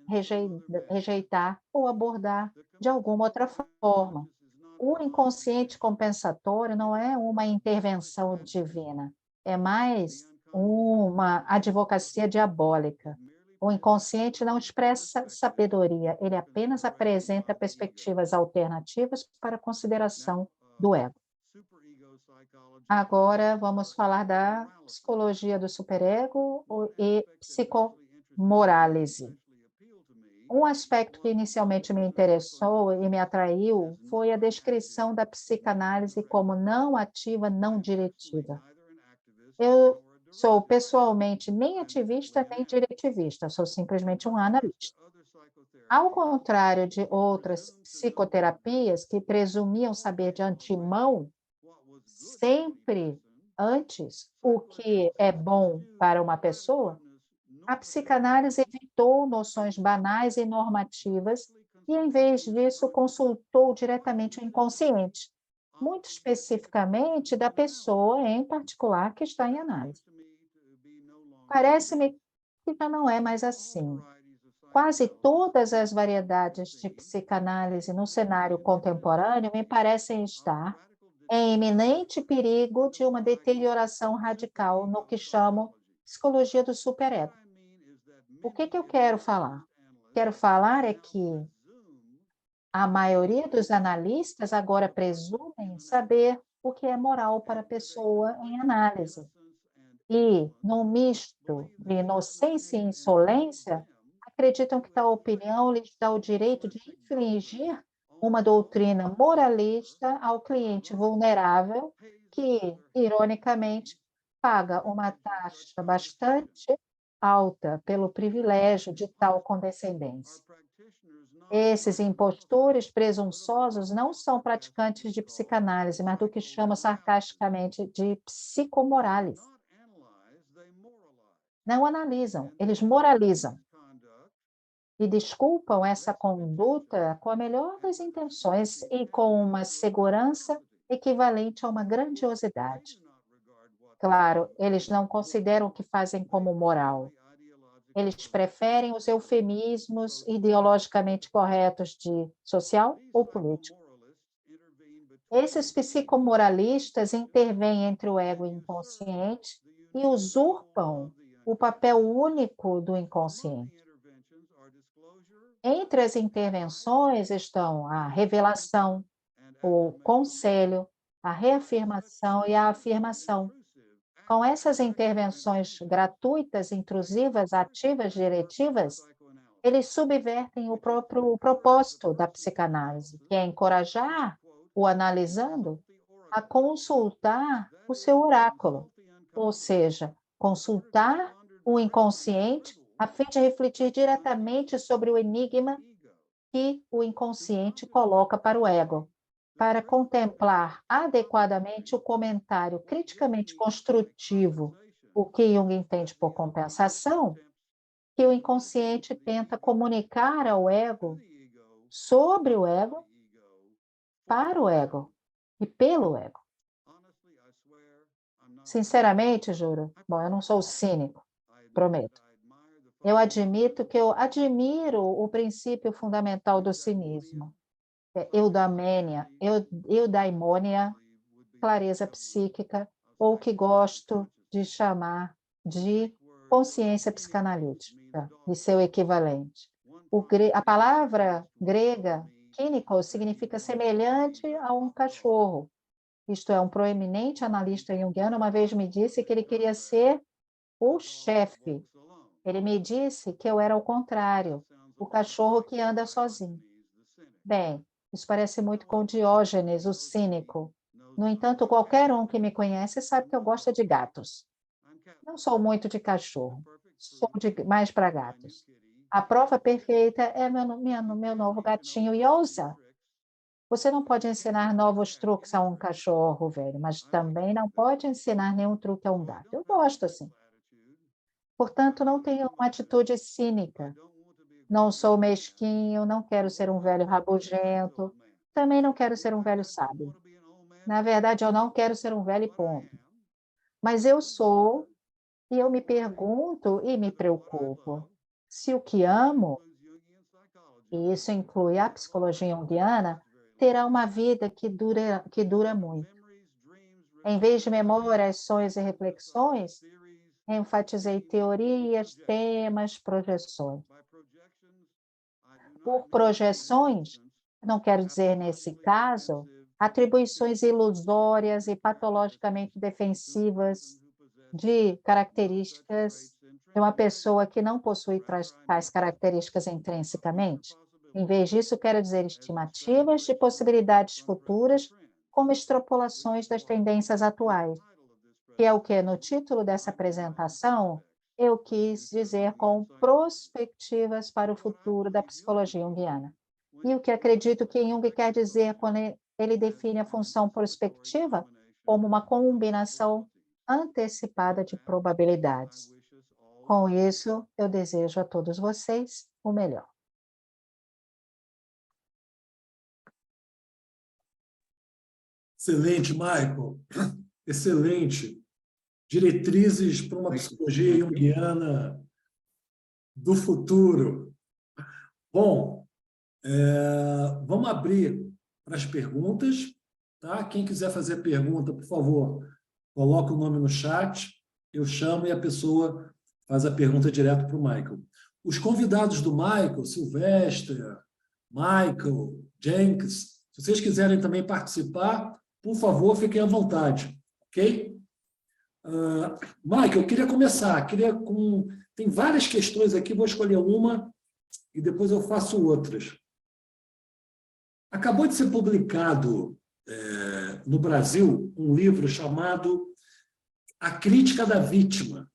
rejeitar ou abordar de alguma outra forma. O inconsciente compensatório não é uma intervenção divina, é mais uma advocacia diabólica. O inconsciente não expressa sabedoria, ele apenas apresenta perspectivas alternativas para a consideração do ego. Agora vamos falar da psicologia do superego e psicomorálise. Um aspecto que inicialmente me interessou e me atraiu foi a descrição da psicanálise como não ativa, não diretiva. Eu sou pessoalmente nem ativista nem diretivista, sou simplesmente um analista. Ao contrário de outras psicoterapias que presumiam saber de antemão, sempre antes, o que é bom para uma pessoa, a psicanálise evitou noções banais e normativas e, em vez disso, consultou diretamente o inconsciente, muito especificamente da pessoa em particular que está em análise. Parece-me que já não é mais assim. Quase todas as variedades de psicanálise no cenário contemporâneo me parecem estar em iminente perigo de uma deterioração radical no que chamo psicologia do superego. O que eu quero falar? Quero falar é que a maioria dos analistas agora presumem saber o que é moral para a pessoa em análise. E, num misto de inocência e insolência, acreditam que tal opinião lhes dá o direito de infligir uma doutrina moralista ao cliente vulnerável que, ironicamente, paga uma taxa bastante alta pelo privilégio de tal condescendência. Esses impostores presunçosos não são praticantes de psicanálise, mas do que chama sarcasticamente de psicomorálise. Não analisam, eles moralizam. E desculpam essa conduta com a melhor das intenções e com uma segurança equivalente a uma grandiosidade. Claro, eles não consideram o que fazem como moral. Eles preferem os eufemismos ideologicamente corretos de social ou político. Esses psicomoralistas intervêm entre o ego e o inconsciente e usurpam o papel único do inconsciente. Entre as intervenções estão a revelação, o conselho, a reafirmação e a afirmação. Com essas intervenções gratuitas, intrusivas, ativas, diretivas, eles subvertem o próprio propósito da psicanálise, que é encorajar o analisando a consultar o seu oráculo, ou seja, consultar o inconsciente a fim de refletir diretamente sobre o enigma que o inconsciente coloca para o ego, para contemplar adequadamente o comentário criticamente construtivo, o que Jung entende por compensação, que o inconsciente tenta comunicar ao ego, sobre o ego, para o ego e pelo ego. Sinceramente, juro, bom, eu não sou cínico, prometo. Eu admito que eu admiro o princípio fundamental do cinismo. eudaimonia, clareza psíquica, ou que gosto de chamar de consciência psicanalítica, e seu equivalente. A palavra grega, kínikos, significa semelhante a um cachorro. Isto é, um proeminente analista junguiano uma vez me disse que ele queria ser o chefe. Ele me disse que eu era o contrário, o cachorro que anda sozinho. Bem, isso parece muito com Diógenes, o cínico. No entanto, qualquer um que me conhece sabe que eu gosto de gatos. Não sou muito de cachorro, sou mais para gatos. A prova perfeita é meu novo gatinho, Yosa. Você não pode ensinar novos truques a um cachorro velho, mas também não pode ensinar nenhum truque a um gato. Eu gosto assim. Portanto, não tenho uma atitude cínica. Não sou mesquinho, não quero ser um velho rabugento, também não quero ser um velho sábio. Na verdade, eu não quero ser um velho ponto. Mas eu sou, e eu me pergunto e me preocupo. Se o que amo, e isso inclui a psicologia junguiana, terá uma vida que dura muito. Em vez de memórias, sonhos e reflexões, enfatizei teorias, temas, projeções. Por projeções, não quero dizer nesse caso, atribuições ilusórias e patologicamente defensivas de características de uma pessoa que não possui tais características intrinsecamente. Em vez disso, quero dizer estimativas de possibilidades futuras como extrapolações das tendências atuais, que é o que no título dessa apresentação eu quis dizer com prospectivas para o futuro da psicologia junguiana. E o que acredito que Jung quer dizer quando ele define a função prospectiva como uma combinação antecipada de probabilidades. Com isso, eu desejo a todos vocês o melhor. Excelente, Michael. Excelente. Diretrizes para uma psicologia junguiana do futuro. Bom, vamos abrir para as perguntas. Tá? Quem quiser fazer pergunta, por favor, coloca o nome no chat, eu chamo e a pessoa faz a pergunta direto para o Michael. Os convidados do Michael, Sylvester, Michael, Jenkins, se vocês quiserem também participar, por favor, fiquem à vontade, ok? Michael, eu queria começar, tem várias questões aqui, vou escolher uma e depois eu faço outras. Acabou de ser publicado no Brasil um livro chamado A Crítica da Vítima,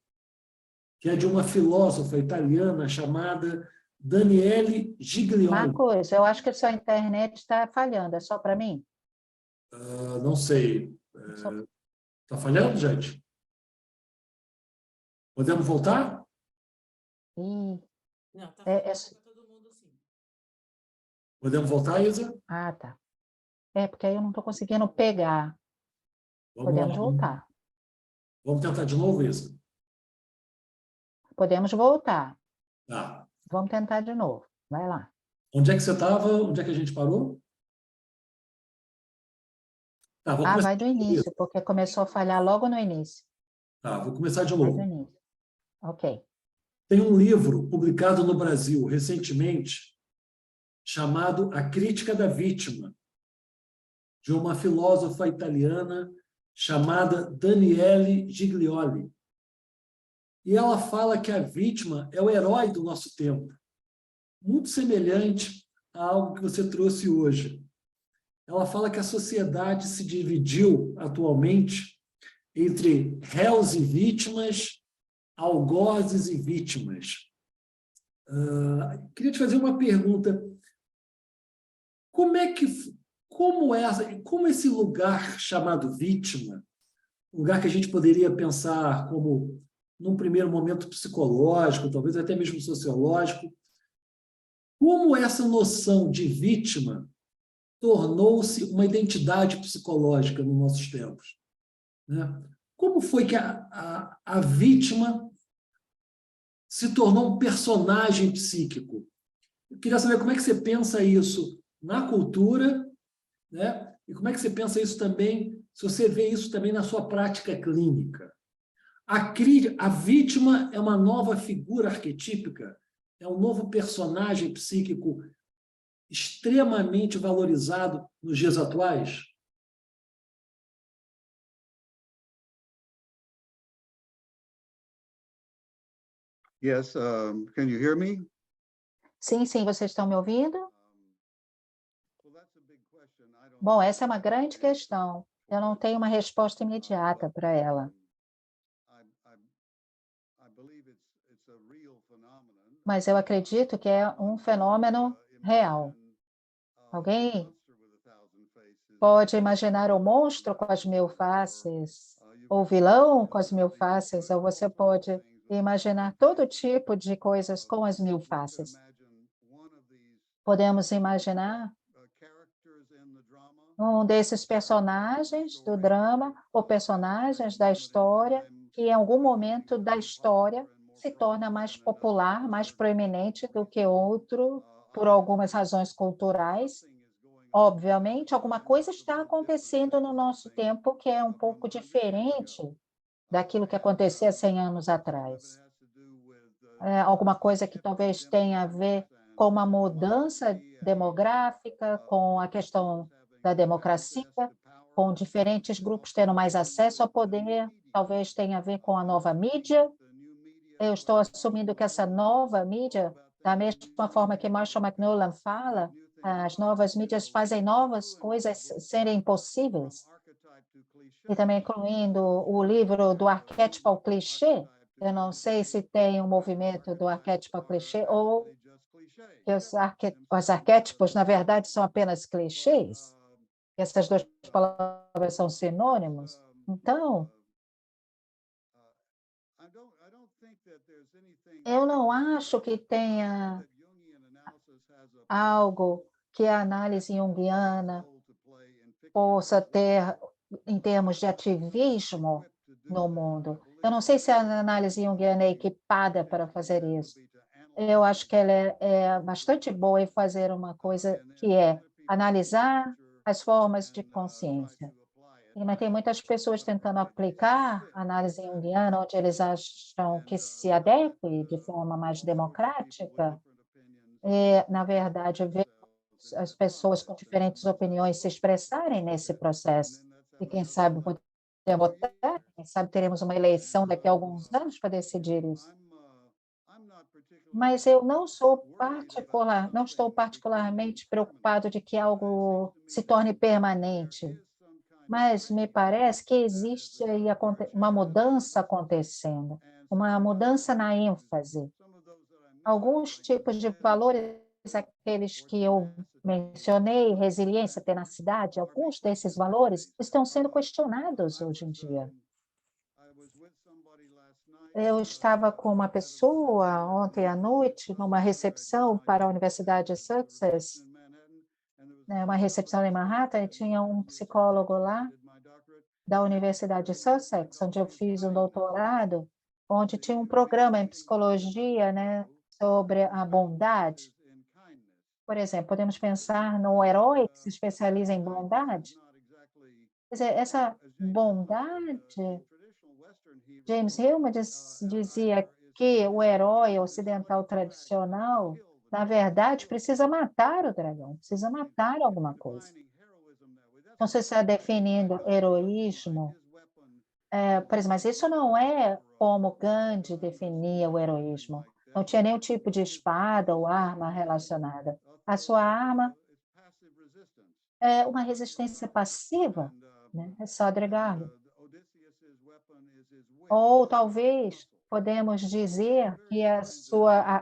que é de uma filósofa italiana chamada Daniele Giglioli. Marcos, eu acho que a sua internet está falhando, é só para mim? Não sei. Está falhando, gente? Podemos voltar? Não, está falando para todo mundo, sim. Podemos voltar, Isa? Ah, tá. Porque aí eu não estou conseguindo pegar. Podemos voltar. Vamos tentar de novo, Isa? Podemos voltar. Tá. Vamos tentar de novo. Vai lá. Onde é que você estava? Onde é que a gente parou? Tá, vou começar vai do início, porque começou a falhar logo no início. Tá, vou começar de Vai novo. do início. Ok. Tem um livro publicado no Brasil recentemente chamado A Crítica da Vítima, de uma filósofa italiana chamada Daniele Giglioli. E ela fala que a vítima é o herói do nosso tempo, muito semelhante a algo que você trouxe hoje. Ela fala que a sociedade se dividiu atualmente entre réus e vítimas, algozes e vítimas. Queria te fazer uma pergunta. Como esse lugar chamado vítima, lugar que a gente poderia pensar como, num primeiro momento, psicológico, talvez até mesmo sociológico, como essa noção de vítima tornou-se uma identidade psicológica nos nossos tempos? Né? Como foi que a vítima se tornou um personagem psíquico? Eu queria saber como é que você pensa isso na cultura, né? E como é que você pensa isso também, se você vê isso também na sua prática clínica? A vítima é uma nova figura arquetípica, é um novo personagem psíquico extremamente valorizado nos dias atuais? Yes, can you hear me? Sim, sim, vocês estão me ouvindo? Bom, essa é uma grande questão. Eu não tenho uma resposta imediata para ela. Mas eu acredito que é um fenômeno real. Alguém pode imaginar o monstro com as 1000 faces, ou o vilão com as 1000 faces, ou você pode imaginar todo tipo de coisas com as 1000 faces. Podemos imaginar um desses personagens do drama, ou personagens da história, que em algum momento da história se torna mais popular, mais proeminente do que outro, por algumas razões culturais. Obviamente, alguma coisa está acontecendo no nosso tempo que é um pouco diferente daquilo que acontecia 100 anos atrás. Alguma coisa que talvez tenha a ver com uma mudança demográfica, com a questão da democracia, com diferentes grupos tendo mais acesso ao poder, talvez tenha a ver com a nova mídia. Eu estou assumindo que essa nova mídia, da mesma forma que Marshall McLuhan fala, as novas mídias fazem novas coisas serem possíveis. E também incluindo o livro do arquétipo ao clichê. Eu não sei se tem um movimento do arquétipo ao clichê ou que os arquétipos, na verdade, são apenas clichês. Essas duas palavras são sinônimos. Então, eu não acho que tenha algo que a análise junguiana possa ter em termos de ativismo no mundo. Eu não sei se a análise junguiana é equipada para fazer isso. Eu acho que ela é bastante boa em fazer uma coisa que é analisar as formas de consciência. Mas tem muitas pessoas tentando aplicar a análise junguiana, onde eles acham que se adeque de forma mais democrática, na verdade, ver as pessoas com diferentes opiniões se expressarem nesse processo. E quem sabe poder votar, quem sabe teremos uma eleição daqui a alguns anos para decidir isso. Mas eu não estou particularmente preocupado de que algo se torne permanente. Mas me parece que existe aí uma mudança acontecendo, uma mudança na ênfase. Alguns tipos de valores, aqueles que eu mencionei, resiliência, tenacidade, alguns desses valores estão sendo questionados hoje em dia. Eu estava com uma pessoa ontem à noite numa recepção para a Universidade de Sussex, né, uma recepção em Manhattan, e tinha um psicólogo lá da Universidade de Sussex, onde eu fiz um doutorado, onde tinha um programa em psicologia, né, sobre a bondade. Por exemplo, podemos pensar no herói que se especializa em bondade. Quer dizer, essa bondade, James Hillman dizia que o herói ocidental tradicional, na verdade, precisa matar o dragão, precisa matar alguma coisa. Então, você está definindo heroísmo, por exemplo, mas isso não é como Gandhi definia o heroísmo. Não tinha nenhum tipo de espada ou arma relacionada. A sua arma é uma resistência passiva, né? É só agregá-lo. Ou talvez podemos dizer que a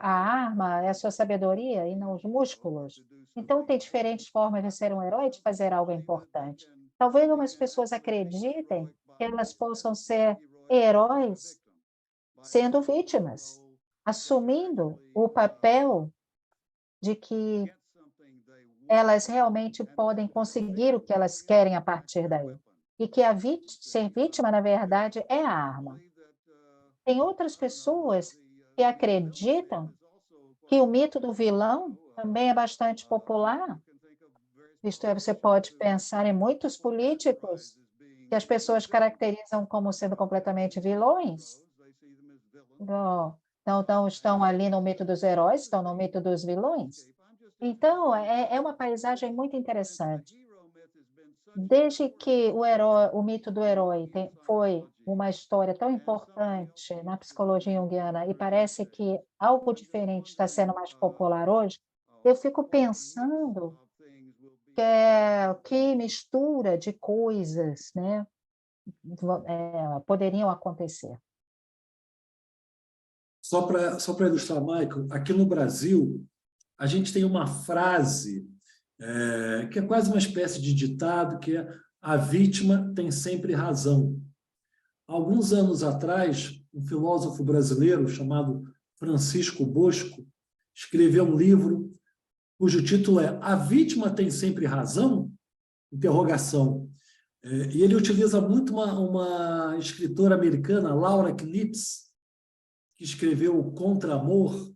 arma é a sua sabedoria e não os músculos. Então, tem diferentes formas de ser um herói, de fazer algo importante. Talvez algumas pessoas acreditem que elas possam ser heróis sendo vítimas, assumindo o papel de que elas realmente podem conseguir o que elas querem a partir daí. E que ser vítima, na verdade, é a arma. Tem outras pessoas que acreditam que o mito do vilão também é bastante popular. Isto é, você pode pensar em muitos políticos que as pessoas caracterizam como sendo completamente vilões. Então, estão ali no mito dos heróis, estão no mito dos vilões. Então, é uma paisagem muito interessante. Desde que o mito do herói foi uma história tão importante na psicologia junguiana e parece que algo diferente está sendo mais popular hoje, eu fico pensando que mistura de coisas, né, poderiam acontecer. Só para ilustrar, Michael, aqui no Brasil, a gente tem uma frase que é quase uma espécie de ditado, que é: a vítima tem sempre razão. Alguns anos atrás, um filósofo brasileiro chamado Francisco Bosco escreveu um livro cujo título é A Vítima Tem Sempre Razão? Interrogação. E ele utiliza muito uma escritora americana, Laura Knitz, que escreveu o Contra-Amor,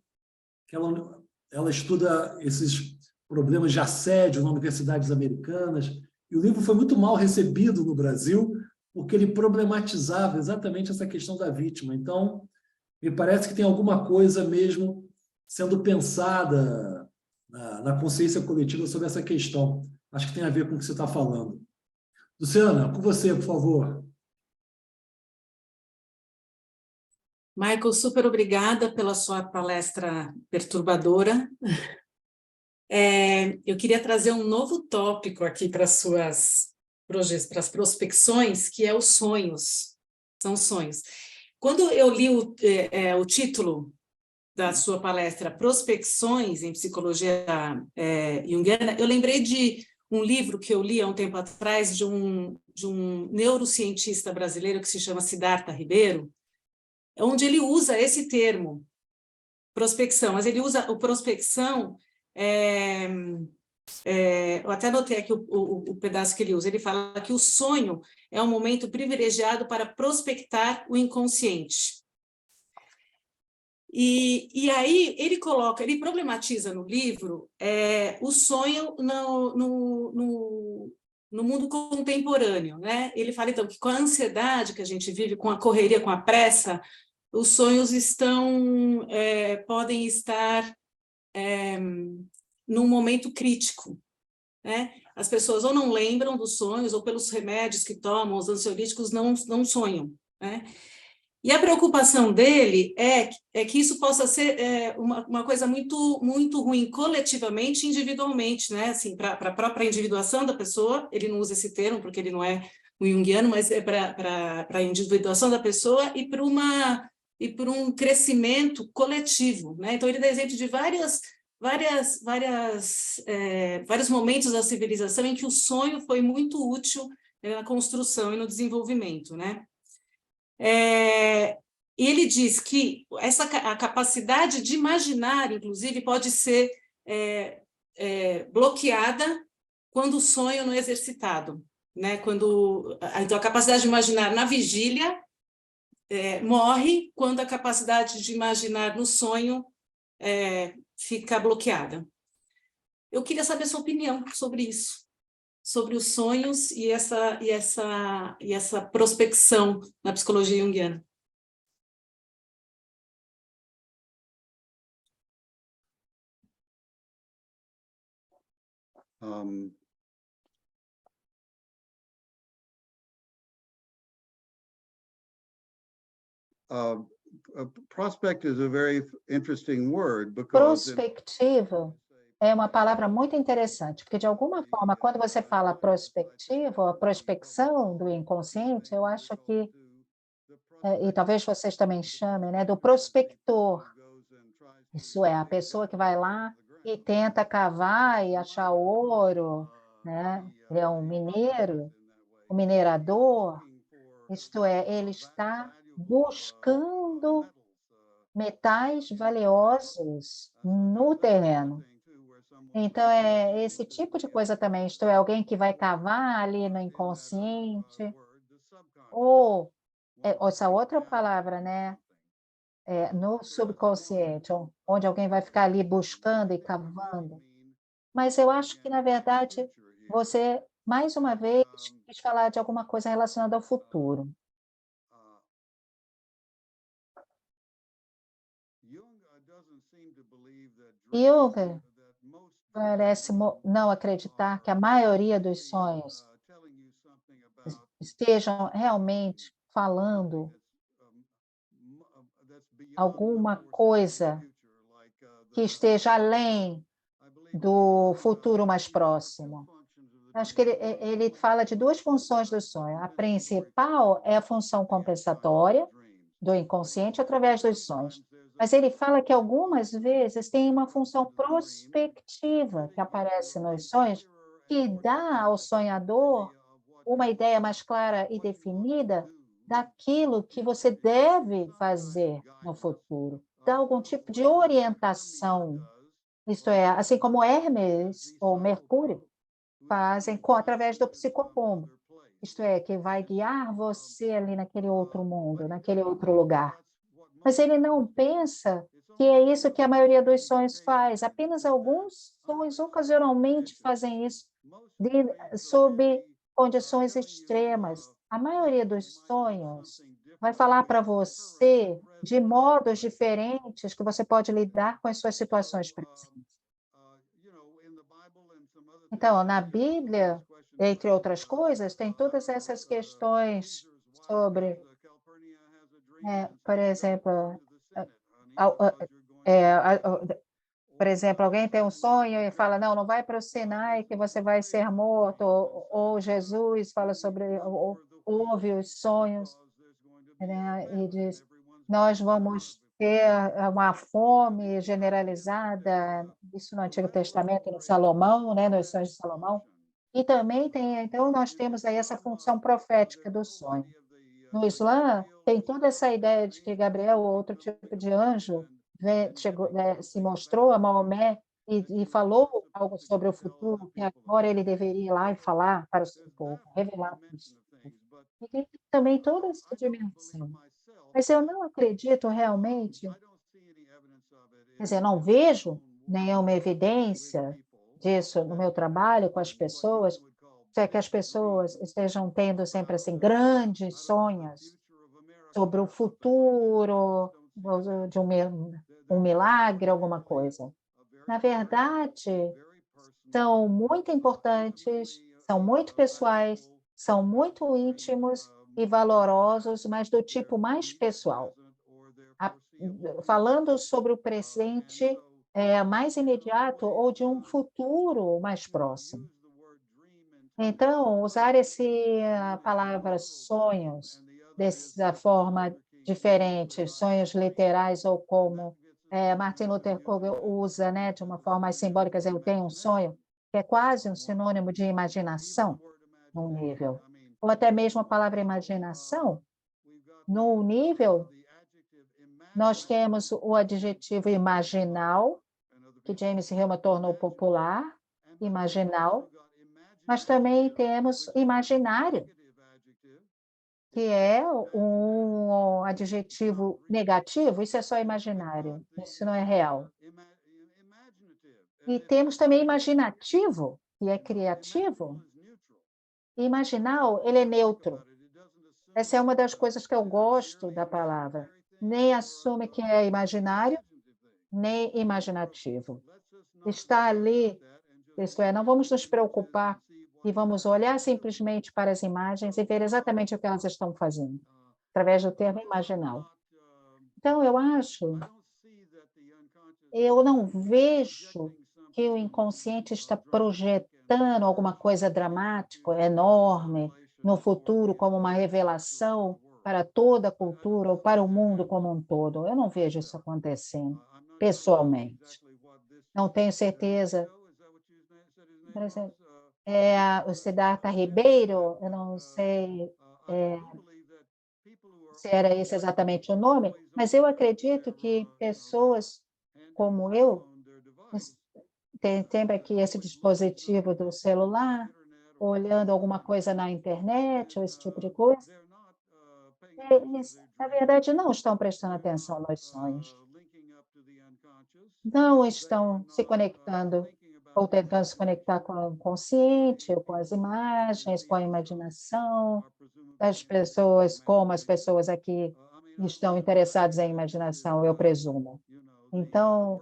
que ela estuda esses problemas de assédio nas universidades americanas, e o livro foi muito mal recebido no Brasil, porque ele problematizava exatamente essa questão da vítima. Então, me parece que tem alguma coisa mesmo sendo pensada na consciência coletiva sobre essa questão. Acho que tem a ver com o que você está falando. Luciana, com você, por favor. Michael, super obrigada pela sua palestra perturbadora. Eu queria trazer um novo tópico aqui para as prospecções, que é os sonhos. São sonhos. Quando eu li o título da sua palestra, Prospecções em Psicologia Junguiana, eu lembrei de um livro que eu li há um tempo atrás de um neurocientista brasileiro que se chama Siddhartha Ribeiro, onde ele usa esse termo, prospecção, mas ele usa o prospecção, eu até anotei aqui o pedaço que ele usa, ele fala que o sonho é um momento privilegiado para prospectar o inconsciente. E aí ele problematiza no livro o sonho no mundo contemporâneo, né? Ele fala, então, que com a ansiedade que a gente vive, com a correria, com a pressa, os sonhos podem estar num momento crítico, né? As pessoas ou não lembram dos sonhos, ou pelos remédios que tomam, os ansiolíticos, não sonham, né? E a preocupação dele é que isso possa ser uma coisa muito, muito ruim coletivamente e individualmente, né? Assim, para a própria individuação da pessoa, ele não usa esse termo porque ele não é um junguiano, mas é para a individuação da pessoa e por um crescimento coletivo, né? Então, ele dá exemplo de vários momentos da civilização em que o sonho foi muito útil na construção e no desenvolvimento, né? E ele diz que a capacidade de imaginar, inclusive, pode ser bloqueada quando o sonho não é exercitado, né? Então, a capacidade de imaginar na vigília morre quando a capacidade de imaginar no sonho fica bloqueada. Eu queria saber sua opinião sobre isso, sobre os sonhos e essa prospecção na psicologia junguiana. Prospect is a very interesting word because Prospectivo é uma palavra muito interessante, porque, de alguma forma, quando você fala prospectivo, a prospecção do inconsciente, eu acho que, e talvez vocês também chamem, né, do prospector. Isso é, a pessoa que vai lá e tenta cavar e achar ouro, né? Ele é um mineiro, um minerador, isto é, ele está buscando metais valiosos no terreno. Então, é esse tipo de coisa também, isto é, alguém que vai cavar ali no inconsciente, ou essa outra palavra, né? No subconsciente, onde alguém vai ficar ali buscando e cavando. Mas eu acho que, na verdade, você, mais uma vez, quis falar de alguma coisa relacionada ao futuro. Jung parece não acreditar que a maioria dos sonhos estejam realmente falando alguma coisa que esteja além do futuro mais próximo. Acho que ele fala de duas funções do sonho. A principal é a função compensatória do inconsciente através dos sonhos. Mas ele fala que algumas vezes tem uma função prospectiva que aparece nos sonhos, que dá ao sonhador uma ideia mais clara e definida daquilo que você deve fazer no futuro, dá algum tipo de orientação. Isto é, assim como Hermes ou Mercúrio fazem através do psicopombo. Isto é, que vai guiar você ali naquele outro mundo, naquele outro lugar. Mas ele não pensa que é isso que a maioria dos sonhos faz. Apenas alguns sonhos ocasionalmente fazem isso, sob condições extremas. A maioria dos sonhos vai falar para você de modos diferentes que você pode lidar com as suas situações presentes. Então, na Bíblia, entre outras coisas, tem todas essas questões sobre, por exemplo, por exemplo, alguém tem um sonho e fala, não vai para o Sinai que você vai ser morto, ou Jesus fala sobre, ouve os sonhos, né, e diz, nós vamos ter uma fome generalizada, isso no Antigo Testamento, no Salomão, né, nos sonhos de Salomão, e também tem, então, nós temos aí essa função profética do sonho. No Islã, tem toda essa ideia de que Gabriel, ou outro tipo de anjo, chegou, se mostrou a Maomé e falou algo sobre o futuro, que agora ele deveria ir lá e falar para o seu povo, revelar para o seu povo. E tem também toda essa dimensão. Mas eu não acredito realmente, quer dizer, não vejo nenhuma evidência disso no meu trabalho com as pessoas, se é que as pessoas estejam tendo sempre assim grandes sonhos sobre o futuro de um milagre, alguma coisa. Na verdade, são muito importantes, são muito pessoais, são muito íntimos e valorosos, mas do tipo mais pessoal. Falando sobre o presente mais imediato ou de um futuro mais próximo. Então, usar a palavra sonhos dessa forma diferente, sonhos literais, ou como Martin Luther King usa, né, de uma forma mais simbólica, dizer, eu tenho um sonho, que é quase um sinônimo de imaginação, num nível. Ou até mesmo a palavra imaginação, no nível, nós temos o adjetivo imaginal, que James Hillman tornou popular, imaginal, mas também temos imaginário, que é um adjetivo negativo, isso é só imaginário, isso não é real. E temos também imaginativo, que é criativo. Imaginal, ele é neutro. Essa é uma das coisas que eu gosto da palavra. Nem assume que é imaginário, nem imaginativo. Está ali, isto é, não vamos nos preocupar e vamos olhar simplesmente para as imagens e ver exatamente o que elas estão fazendo, através do termo imaginal. Então, eu não vejo que o inconsciente está projetando alguma coisa dramática, enorme, no futuro, como uma revelação para toda a cultura ou para o mundo como um todo. Eu não vejo isso acontecendo, pessoalmente. Não tenho certeza. Por exemplo, o Siddhartha Ribeiro, eu não sei se era esse exatamente o nome, mas eu acredito que pessoas como eu têm sempre aqui esse dispositivo do celular, olhando alguma coisa na internet, ou esse tipo de coisa, eles, na verdade, não estão prestando atenção nos sonhos, não estão se conectando ou tentando se conectar com o consciente, com as imagens, com a imaginação das pessoas, como as pessoas aqui estão interessadas em imaginação, eu presumo. Então,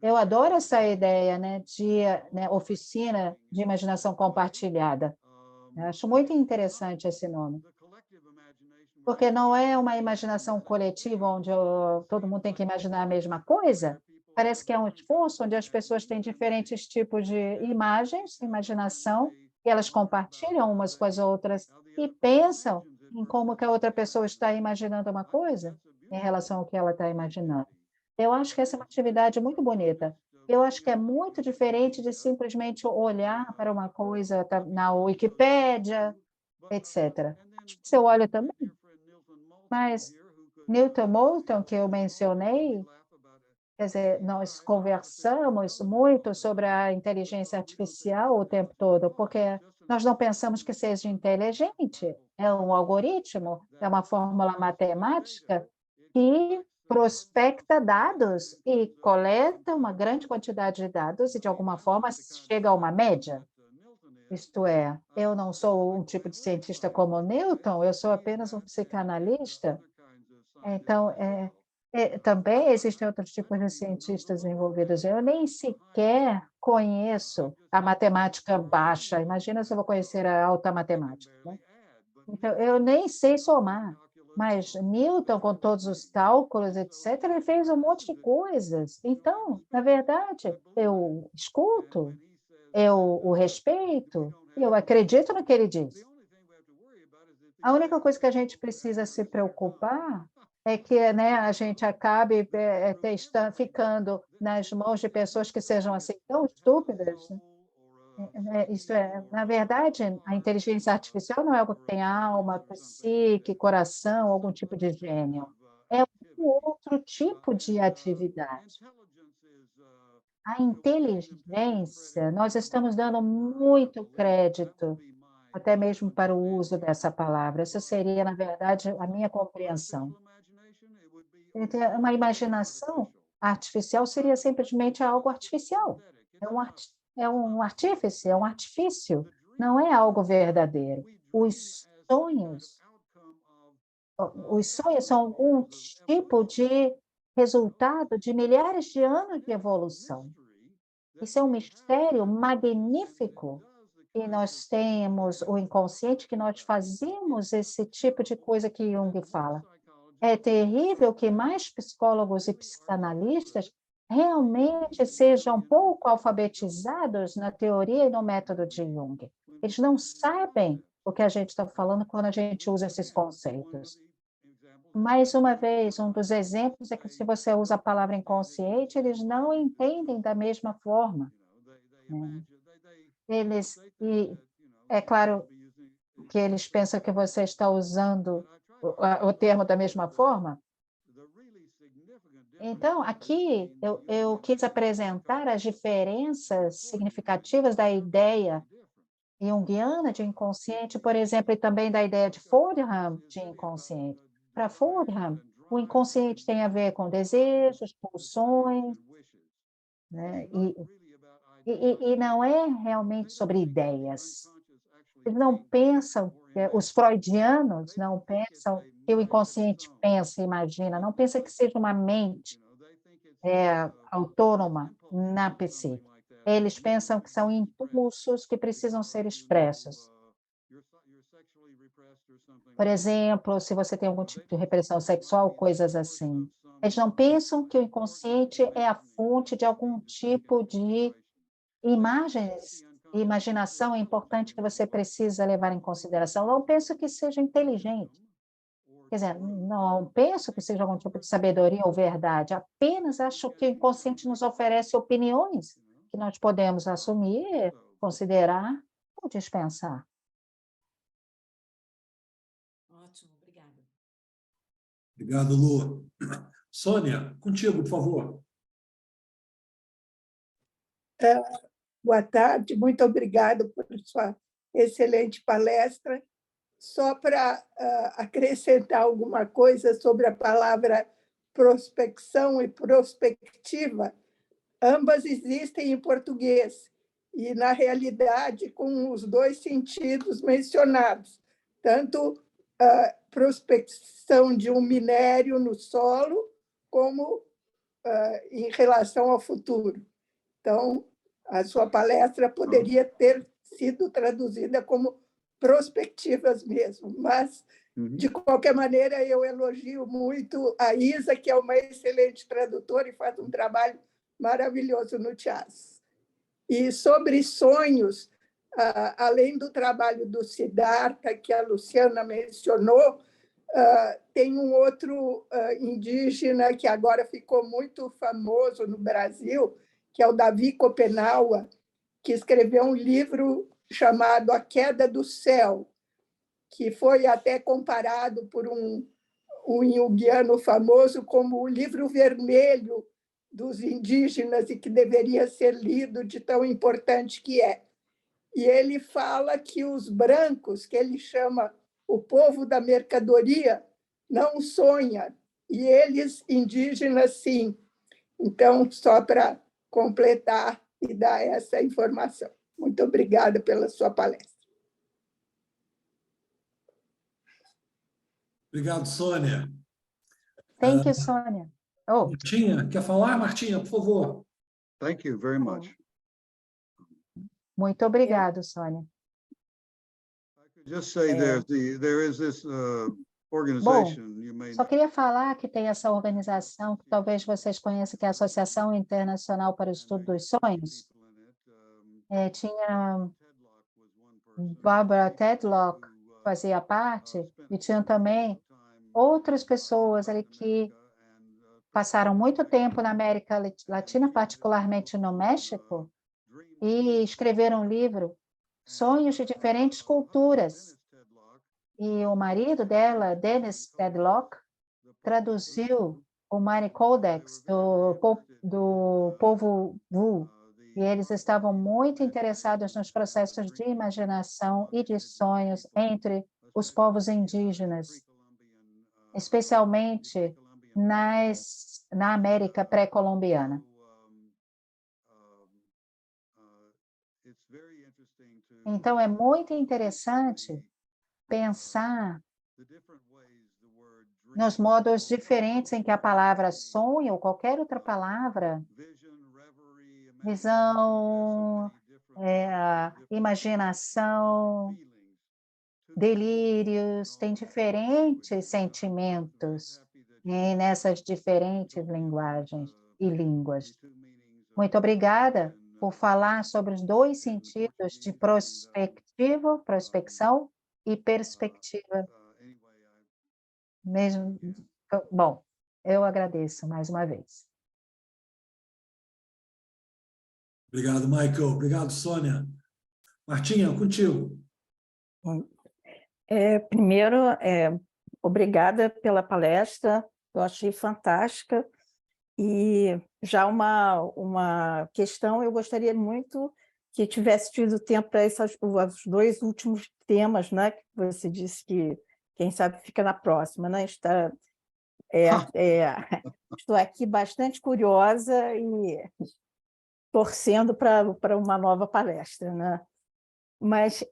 eu adoro essa ideia, né, de oficina de imaginação compartilhada. Eu acho muito interessante esse nome, porque não é uma imaginação coletiva onde todo mundo tem que imaginar a mesma coisa. Parece que é um esforço onde as pessoas têm diferentes tipos de imagens, imaginação, e elas compartilham umas com as outras e pensam em como que a outra pessoa está imaginando uma coisa em relação ao que ela está imaginando. Eu acho que essa é uma atividade muito bonita. Eu acho que é muito diferente de simplesmente olhar para uma coisa na Wikipédia, etc. Acho que você olha também, mas Newton Moulton, que eu mencionei, quer dizer, nós conversamos muito sobre a inteligência artificial o tempo todo, porque nós não pensamos que seja inteligente, é um algoritmo, é uma fórmula matemática que prospecta dados e coleta uma grande quantidade de dados e, de alguma forma, chega a uma média. Isto é, eu não sou um tipo de cientista como Newton, eu sou apenas um psicanalista. Então, também existem outros tipos de cientistas envolvidos. Eu nem sequer conheço a matemática baixa. Imagina se eu vou conhecer a alta matemática, né? Então, eu nem sei somar. Mas Newton, com todos os cálculos, etc., ele fez um monte de coisas. Então, na verdade, eu escuto, eu o respeito, eu acredito no que ele diz. A única coisa que a gente precisa se preocupar é que, né, a gente acabe ficando nas mãos de pessoas que sejam assim tão estúpidas, né? Isso é, na verdade, a inteligência artificial não é algo que tem alma, psique, coração, algum tipo de gênio. É um outro tipo de atividade. A inteligência, nós estamos dando muito crédito, até mesmo para o uso dessa palavra. Essa seria, na verdade, a minha compreensão. Então, uma imaginação artificial seria simplesmente algo artificial. É um artífice, é um artifício, não é algo verdadeiro. Sonhos, os sonhos são algum tipo de resultado de milhares de anos de evolução. Isso é um mistério magnífico. E nós temos o inconsciente que nós fazemos esse tipo de coisa que Jung fala. É terrível que mais psicólogos e psicanalistas realmente sejam pouco alfabetizados na teoria e no método de Jung. Eles não sabem o que a gente está falando quando a gente usa esses conceitos. Mais uma vez, um dos exemplos é que se você usa a palavra inconsciente, eles não entendem da mesma forma, né? E é claro que eles pensam que você está usando o termo da mesma forma. Então, aqui eu quis apresentar as diferenças significativas da ideia junguiana de inconsciente, por exemplo, e também da ideia de Fordham de inconsciente. Para Fordham, o inconsciente tem a ver com desejos, pulsões, né? E não é realmente sobre ideias. Eles não pensam, os freudianos não pensam que o inconsciente pensa e imagina, não pensa que seja uma mente autônoma na psique. Eles pensam que são impulsos que precisam ser expressos. Por exemplo, se você tem algum tipo de repressão sexual, coisas assim. Eles não pensam que o inconsciente é a fonte de algum tipo de imagens e imaginação é importante que você precisa levar em consideração. Não penso que seja inteligente. Quer dizer, não penso que seja algum tipo de sabedoria ou verdade, apenas acho que o inconsciente nos oferece opiniões que nós podemos assumir, considerar ou dispensar. Ótimo, obrigada. Obrigado, Lu. Sônia, contigo, por favor. Boa tarde, muito obrigado por sua excelente palestra. Só para acrescentar alguma coisa sobre a palavra prospecção e prospectiva, ambas existem em português, e, na realidade, com os dois sentidos mencionados, tanto a prospecção de um minério no solo, como em relação ao futuro. Então, a sua palestra poderia ter sido traduzida como prospectivas mesmo, mas, de qualquer maneira, eu elogio muito a Isa, que é uma excelente tradutora e faz um trabalho maravilhoso no Tias. E sobre sonhos, além do trabalho do Siddhartha, que a Luciana mencionou, tem um outro indígena que agora ficou muito famoso no Brasil, que é o Davi Copenaua, que escreveu um livro chamado A Queda do Céu, que foi até comparado por um junguiano famoso como o livro vermelho dos indígenas e que deveria ser lido de tão importante que é. E ele fala que os brancos, que ele chama o povo da mercadoria, não sonha, e eles, indígenas, sim. Então, só para completar e dar essa informação. Muito obrigada pela sua palestra. Obrigado, Sônia. Thank you, Sônia. Oh, Martinha, quer falar, Martinha, por favor? Thank you very much. muito obrigado, Sônia. I could just say there is this organization you may Só queria falar que tem essa organização que talvez vocês conheçam, que é a Associação Internacional para o Estudo dos Sonhos. Tinha Barbara Tedlock, fazia parte, e tinha também outras pessoas ali que passaram muito tempo na América Latina, particularmente no México, e escreveram um livro, Sonhos de Diferentes Culturas. E o marido dela, Dennis Tedlock, traduziu o Money Codex do povo Wu. E eles estavam muito interessados nos processos de imaginação e de sonhos entre os povos indígenas, especialmente na América pré-colombiana. Então, é muito interessante pensar nos modos diferentes em que a palavra sonho ou qualquer outra palavra, visão, imaginação, delírios, tem diferentes sentimentos nessas diferentes linguagens e línguas. Muito obrigada por falar sobre os dois sentidos de prospectiva, prospecção e perspectiva. Mesmo, bom, eu agradeço mais uma vez. Obrigado, Michael. Obrigado, Sônia. Martinha, contigo. Primeiro, obrigada pela palestra, eu achei fantástica. E já uma questão, eu gostaria muito que tivesse tido tempo para os dois últimos temas, né, que você disse que, quem sabe, fica na próxima. Né? Estou aqui bastante curiosa e torcendo para uma nova palestra. Né? Mas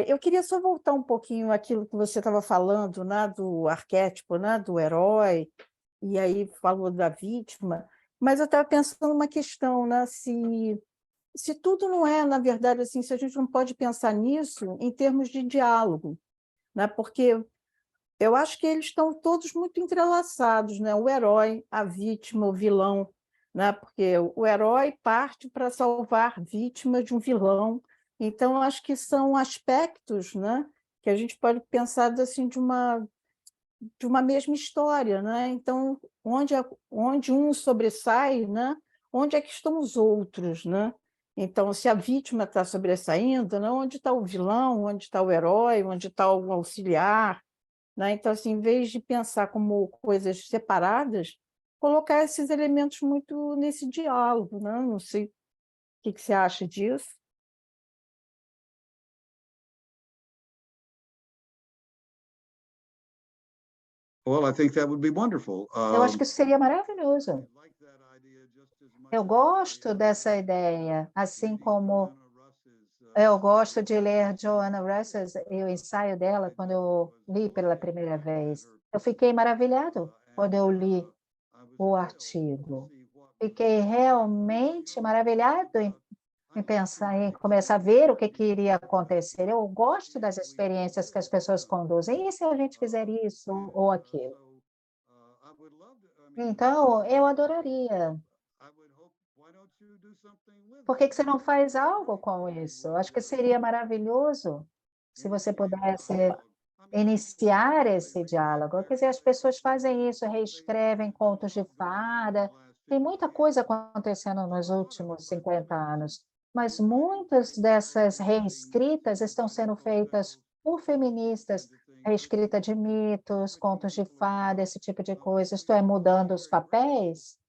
eu queria só voltar um pouquinho àquilo que você estava falando, né, do arquétipo, né, do herói, e aí falou da vítima, mas eu estava pensando numa questão, né, se tudo não é, na verdade, assim, se a gente não pode pensar nisso em termos de diálogo, né, porque eu acho que eles estão todos muito entrelaçados, né, o herói, a vítima, o vilão, né, porque o herói parte para salvar a vítima de um vilão. Então, acho que são aspectos, né, que a gente pode pensar assim, de uma mesma história. Né? Então, onde um sobressai, né, onde é que estão os outros? Né? Então, se a vítima está sobressaindo, né, onde está o vilão, onde está o herói, onde está o auxiliar? Né? Então, assim, em vez de pensar como coisas separadas, colocar esses elementos muito nesse diálogo. Né? Não sei o que você acha disso. Well, I think that would be wonderful. Eu acho que isso seria maravilhoso. Eu gosto dessa ideia, assim como eu gosto de ler Joanna Russell e o ensaio dela quando eu li pela primeira vez. Eu fiquei maravilhado quando eu li o artigo. Fiquei realmente maravilhado em pensar, em começar a ver o que iria acontecer. Eu gosto das experiências que as pessoas conduzem. E se a gente fizer isso ou aquilo? Então, eu adoraria. Por que você não faz algo com isso? Acho que seria maravilhoso se você pudesse iniciar esse diálogo. Quer dizer, as pessoas fazem isso, reescrevem contos de fada. Tem muita coisa acontecendo nos últimos 50 anos, mas muitas dessas reescritas estão sendo feitas por feministas, reescrita de mitos, contos de fada, esse tipo de coisa. Isto é, mudando os papéis.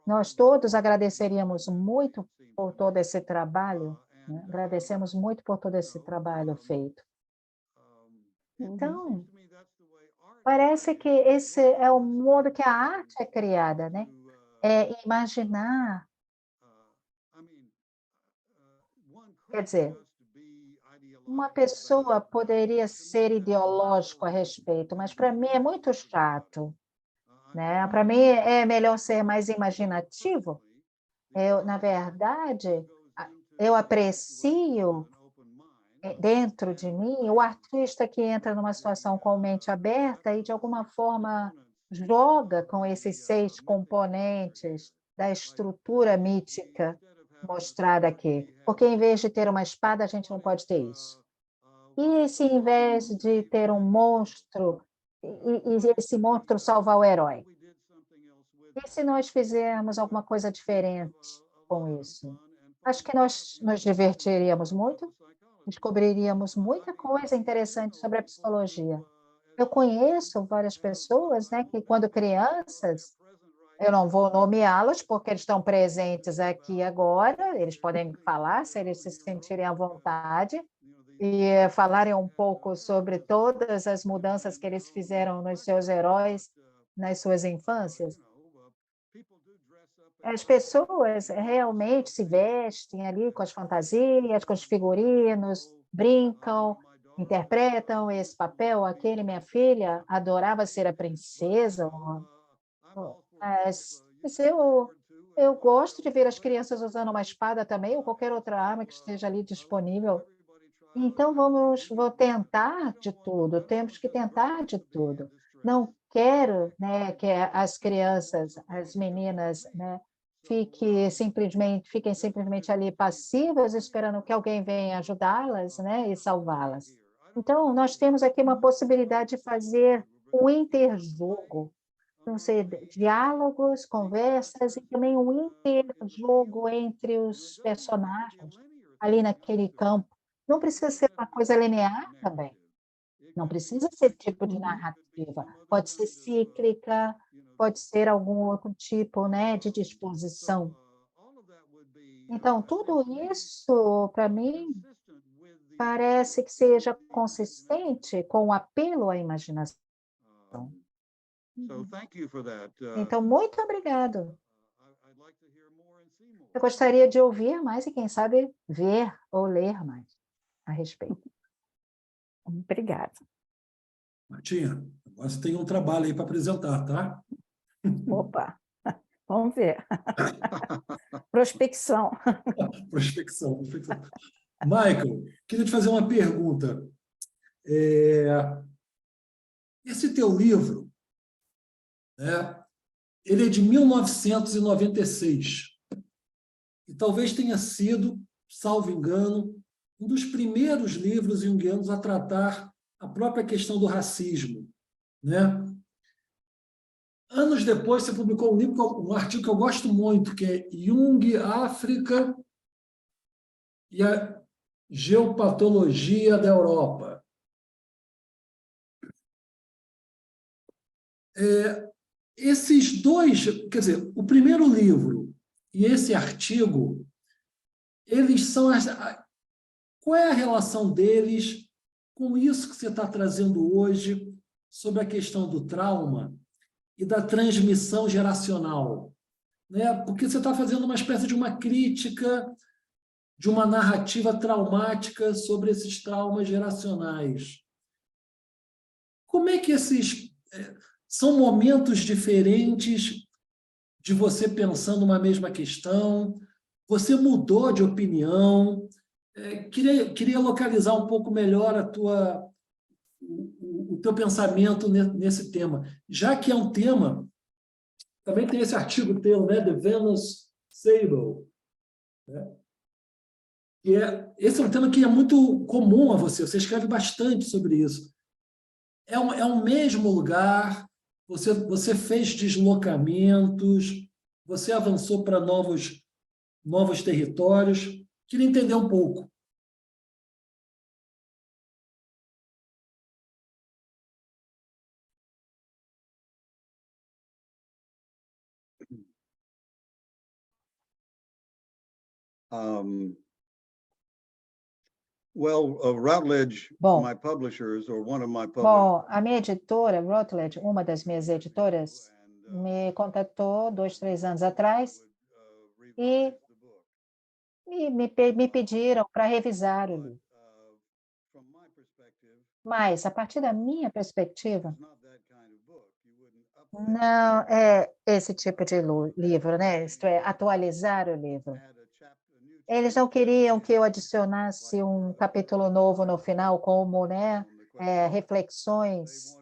Nós todos agradeceríamos muito por todo esse trabalho, né? Agradecemos muito por todo esse trabalho feito. Então, parece que esse é o modo que a arte é criada, né? É imaginar, quer dizer, uma pessoa poderia ser ideológico a respeito, mas para mim é muito chato, né? Para mim é melhor ser mais imaginativo. Na verdade, eu aprecio dentro de mim o artista que entra numa situação com mente aberta e, de alguma forma, joga com esses 6 componentes da estrutura mítica mostrada aqui. Porque, em vez de ter uma espada, a gente não pode ter isso. E se, em vez de ter um monstro, e esse monstro salvar o herói? E se nós fizermos alguma coisa diferente com isso? Acho que nós nos divertiríamos muito, descobriríamos muita coisa interessante sobre a psicologia. Eu conheço várias pessoas, né, que quando crianças, eu não vou nomeá-los porque eles estão presentes aqui agora, eles podem falar se eles se sentirem à vontade e falarem um pouco sobre todas as mudanças que eles fizeram nos seus heróis nas suas infâncias. As pessoas realmente se vestem ali com as fantasias, com os figurinos, brincam, interpretam esse papel, aquele. Minha filha adorava ser a princesa, mas eu gosto de ver as crianças usando uma espada também, ou qualquer outra arma que esteja ali disponível. Então, vou tentar de tudo, temos que tentar de tudo. Não quero, né, que as crianças, as meninas, né, fiquem simplesmente ali passivas, esperando que alguém venha ajudá-las, né, e salvá-las. Então, nós temos aqui uma possibilidade de fazer um interjogo, não sei, diálogos, conversas e também um interjogo entre os personagens ali naquele campo. Não precisa ser uma coisa linear também. Não precisa ser tipo de narrativa. Pode ser cíclica, pode ser algum outro tipo, né, de disposição. Então, tudo isso, para mim, parece que seja consistente com o apelo à imaginação. Então, muito obrigado. Eu gostaria de ouvir mais e, quem sabe, ver ou ler mais a respeito. Obrigada. Martinha, agora você tem um trabalho aí para apresentar, tá? Opa, vamos ver. Prospecção. Prospecção. Michael, queria te fazer uma pergunta. Esse teu livro, né, ele é de 1996 e talvez tenha sido, salvo engano, um dos primeiros livros junguianos a tratar a própria questão do racismo, né? Anos depois, você publicou um artigo que eu gosto muito, que é Jung, África e a Geopatologia da Europa. Esses dois, quer dizer, o primeiro livro e esse artigo, eles são... Qual é a relação deles com isso que você está trazendo hoje sobre a questão do trauma e da transmissão geracional? né? Porque você está fazendo uma espécie de uma crítica de uma narrativa traumática sobre esses traumas geracionais. Como é que são momentos diferentes de você pensando uma mesma questão? Você mudou de opinião? Queria localizar um pouco melhor o teu pensamento nesse tema, já que é um tema, também tem esse artigo teu, né, The Venus Sable, né? Esse é um tema que é muito comum a você escreve bastante sobre isso. É um mesmo lugar, você fez deslocamentos, você avançou para novos territórios. Queria entender um pouco. Routledge, Bom. my publishers, or one of my publishers. Bom, a minha editora, Routledge, uma das minhas editoras, me contatou 2, 3 anos atrás e me pediram para revisar o livro. Mas, a partir da minha perspectiva, não é esse tipo de livro, né? Isto é, atualizar o livro. Eles não queriam que eu adicionasse um capítulo novo no final, como, né, reflexões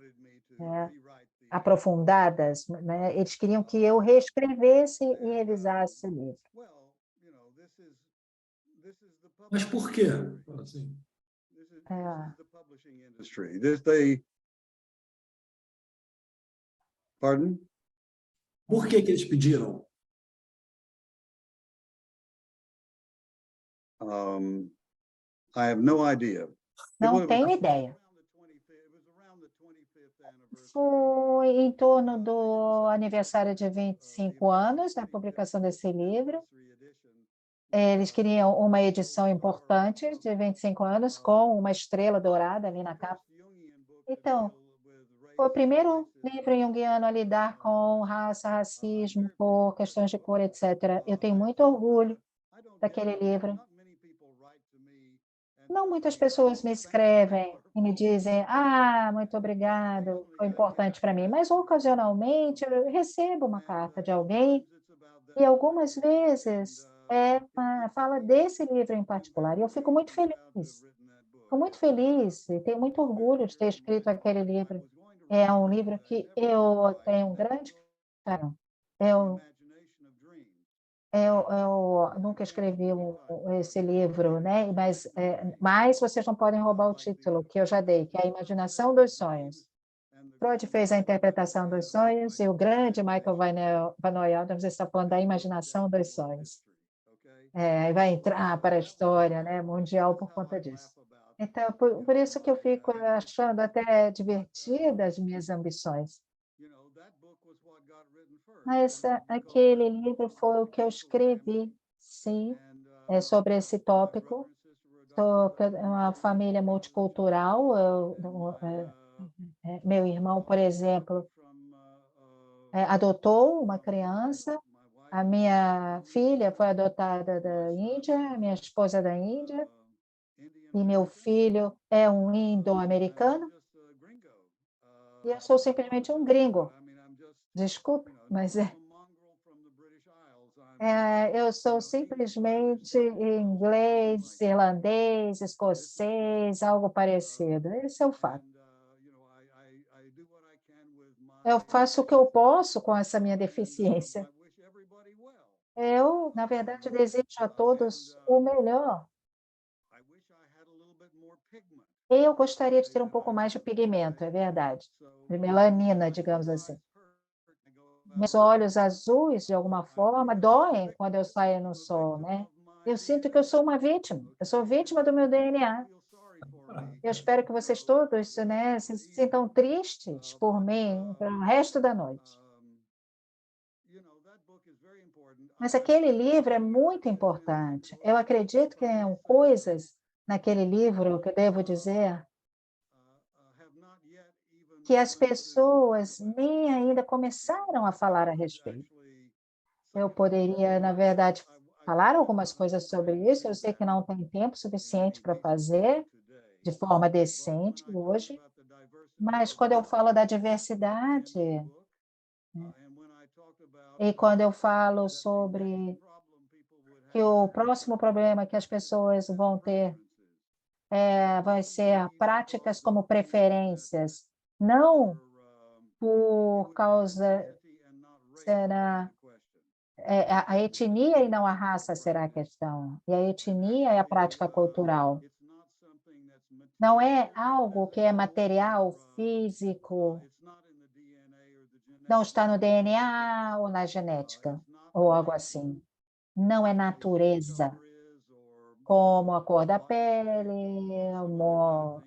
aprofundadas, né? Eles queriam que eu reescrevesse e revisasse o livro. Mas por quê? Assim. Pardon? Por que eles pediram? I have no idea. Não tenho ideia. Foi em torno do aniversário de 25 anos da publicação desse livro. Eles queriam uma edição importante de 25 anos, com uma estrela dourada ali na capa. Então, foi o primeiro livro junguiano a lidar com raça, racismo, cor, questões de cor, etc. Eu tenho muito orgulho daquele livro. Não muitas pessoas me escrevem e me dizem, muito obrigado, foi importante para mim, mas ocasionalmente eu recebo uma carta de alguém e algumas vezes fala desse livro em particular, e eu fico muito feliz e tenho muito orgulho de ter escrito aquele livro. É um livro que eu tenho um grande carinho. Eu nunca escrevi esse livro, né? Mas vocês não podem roubar o título que eu já dei, que é A Imaginação dos Sonhos. Freud fez a interpretação dos sonhos e o grande Michael Van Noyadams está falando da imaginação dos sonhos. Vai entrar para a história, né, mundial por conta disso. Então, por isso que eu fico achando até divertidas as minhas ambições. Mas aquele livro foi o que eu escrevi, sim, sobre esse tópico. Sou uma família multicultural. Meu irmão, por exemplo, adotou uma criança. A minha filha foi adotada da Índia, a minha esposa é da Índia, e meu filho é um indo-americano. E eu sou simplesmente um gringo. Desculpe, mas eu sou simplesmente inglês, irlandês, escocês, algo parecido. Esse é o fato. Eu faço o que eu posso com essa minha deficiência. Eu, na verdade, desejo a todos o melhor. Eu gostaria de ter um pouco mais de pigmento, é verdade, de melanina, digamos assim. Meus olhos azuis, de alguma forma, doem quando eu saio no sol, né? Eu sinto que eu sou uma vítima, eu sou vítima do meu DNA. Eu espero que vocês todos, né, se sintam tristes por mim pelo resto da noite. Mas aquele livro é muito importante. Eu acredito que tem coisas naquele livro que eu devo dizer que as pessoas nem ainda começaram a falar a respeito. Eu poderia, na verdade, falar algumas coisas sobre isso. Eu sei que não tem tempo suficiente para fazer de forma decente hoje, mas quando eu falo da diversidade, e quando eu falo sobre que o próximo problema que as pessoas vão ter vai ser práticas como preferências, não por causa, será, a etnia e não a raça será a questão, e a etnia é a prática cultural. Não é algo que é material, físico, não está no DNA ou na genética, ou algo assim. Não é natureza, como a cor da pele,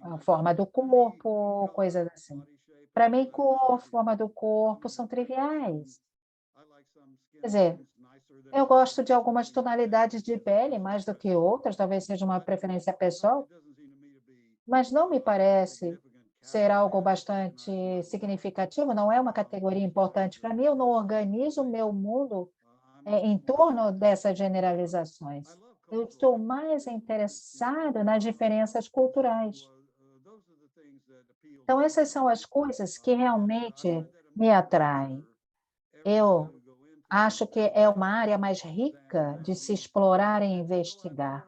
a forma do corpo, coisas assim. Para mim, cor, forma do corpo são triviais. Quer dizer, eu gosto de algumas tonalidades de pele mais do que outras, talvez seja uma preferência pessoal, mas não me parece ser algo bastante significativo, não é uma categoria importante para mim. Eu não organizo o meu mundo em torno dessas generalizações. Eu estou mais interessado nas diferenças culturais. Então, essas são as coisas que realmente me atraem. Eu acho que é uma área mais rica de se explorar e investigar.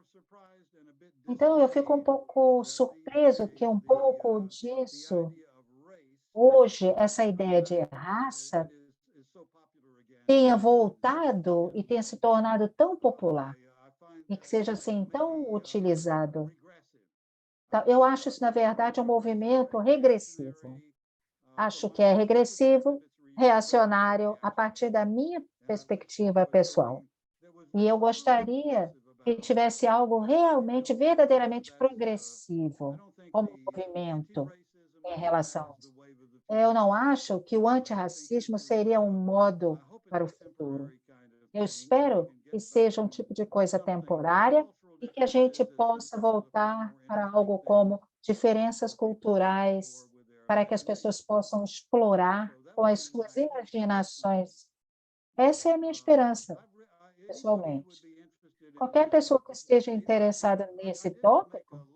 Então, eu fico um pouco surpreso que um pouco disso, hoje, essa ideia de raça tenha voltado e tenha se tornado tão popular e que seja assim tão utilizado. Então, eu acho isso, na verdade, um movimento regressivo. Acho que é regressivo, reacionário, a partir da minha perspectiva pessoal. E eu gostaria que tivesse algo realmente, verdadeiramente progressivo, como movimento em relação a isso. Eu não acho que o antirracismo seria um modo para o futuro. Eu espero que seja um tipo de coisa temporária e que a gente possa voltar para algo como diferenças culturais, para que as pessoas possam explorar com as suas imaginações. Essa é a minha esperança, pessoalmente. Qualquer pessoa que esteja interessada nesse tópico,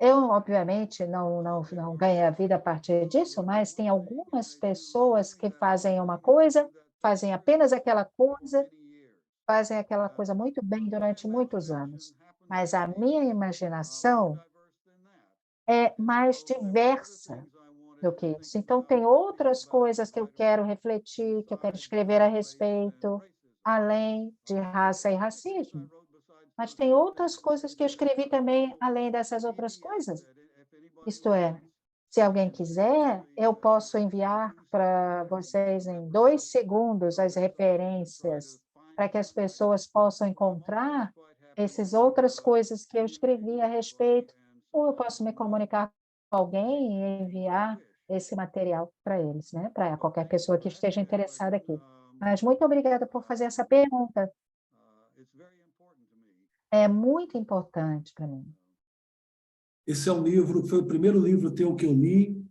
eu, obviamente, não ganho a vida a partir disso, mas tem algumas pessoas que fazem uma coisa, fazem apenas aquela coisa, fazem aquela coisa muito bem durante muitos anos. Mas a minha imaginação é mais diversa do que isso. Então, tem outras coisas que eu quero refletir, que eu quero escrever a respeito, além de raça e racismo. Mas tem outras coisas que eu escrevi também, além dessas outras coisas. Isto é, se alguém quiser, eu posso enviar para vocês em 2 segundos as referências, para que as pessoas possam encontrar essas outras coisas que eu escrevi a respeito, ou eu posso me comunicar com alguém e enviar esse material para eles, né? Para qualquer pessoa que esteja interessada aqui. Mas muito obrigada por fazer essa pergunta. É muito importante para mim. Esse é um livro, foi o primeiro livro teu que eu li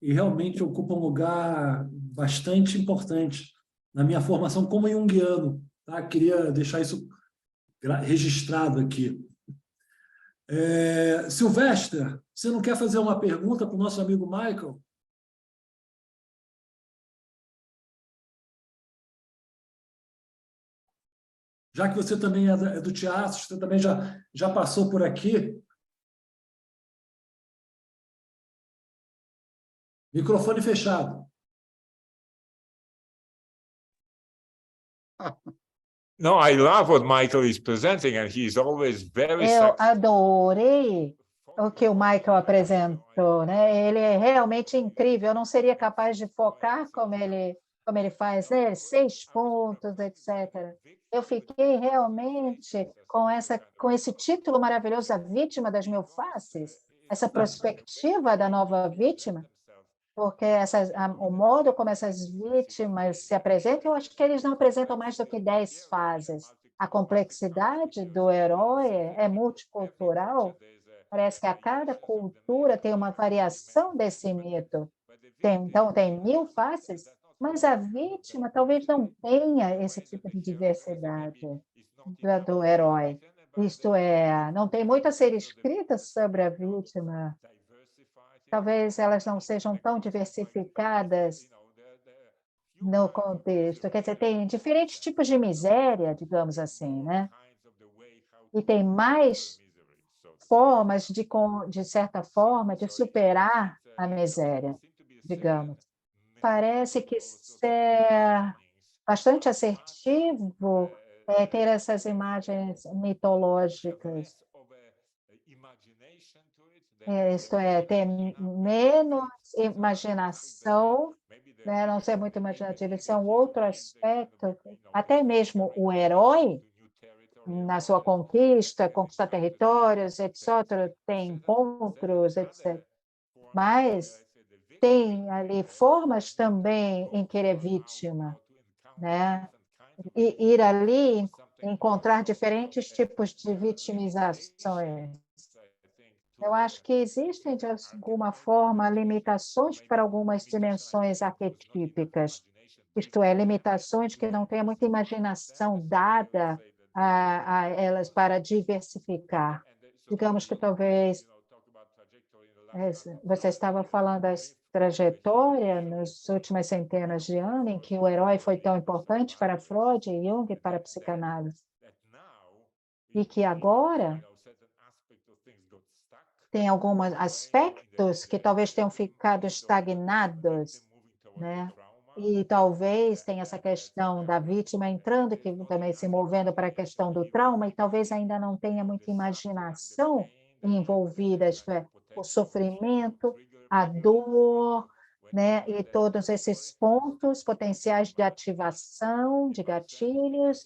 e realmente ocupa um lugar bastante importante na minha formação como junguiano. Tá? Queria deixar isso registrado aqui. Silvestre, você não quer fazer uma pergunta para o nosso amigo Michael? Já que você também é do teatro, você também já passou por aqui. Microfone fechado. No, I love what Michael is presenting, and he's always very Eu successful. adorei o que o Michael apresentou, né? Ele é realmente incrível. Eu não seria capaz de focar como ele faz, né? 6 pontos, etc. Eu fiquei realmente com esse título maravilhoso, A Vítima das Mil Faces, essa perspectiva da nova vítima, porque o modo como essas vítimas se apresentam, eu acho que eles não apresentam mais do que 10 fases. A complexidade do herói é multicultural, parece que a cada cultura tem uma variação desse mito. Então, tem 1000 faces, Mas a vítima talvez não tenha esse tipo de diversidade do herói. Isto é, não tem muito a ser escrita sobre a vítima. Talvez elas não sejam tão diversificadas no contexto. Quer dizer, tem diferentes tipos de miséria, digamos assim, né? E tem mais formas, de certa forma, de superar a miséria, digamos. Parece que ser bastante assertivo ter essas imagens mitológicas. Isto é, ter menos imaginação, né? Não ser muito imaginativo, isso é um outro aspecto. Até mesmo o herói, na sua conquista, conquistar territórios, etc., tem encontros, etc. Mas tem ali formas também em que ele é vítima, né? E ir ali encontrar diferentes tipos de vitimizações. Eu acho que existem, de alguma forma, limitações para algumas dimensões arquetípicas, isto é, limitações que não têm muita imaginação dada a elas para diversificar. Digamos que talvez você estava falando da trajetória nas últimas centenas de anos em que o herói foi tão importante para Freud e Jung e para a psicanálise. E que agora tem alguns aspectos que talvez tenham ficado estagnados, né? E talvez tenha essa questão da vítima entrando, que também se movendo para a questão do trauma, e talvez ainda não tenha muita imaginação envolvida, isto é, o sofrimento, a dor, né? E todos esses pontos potenciais de ativação, de gatilhos,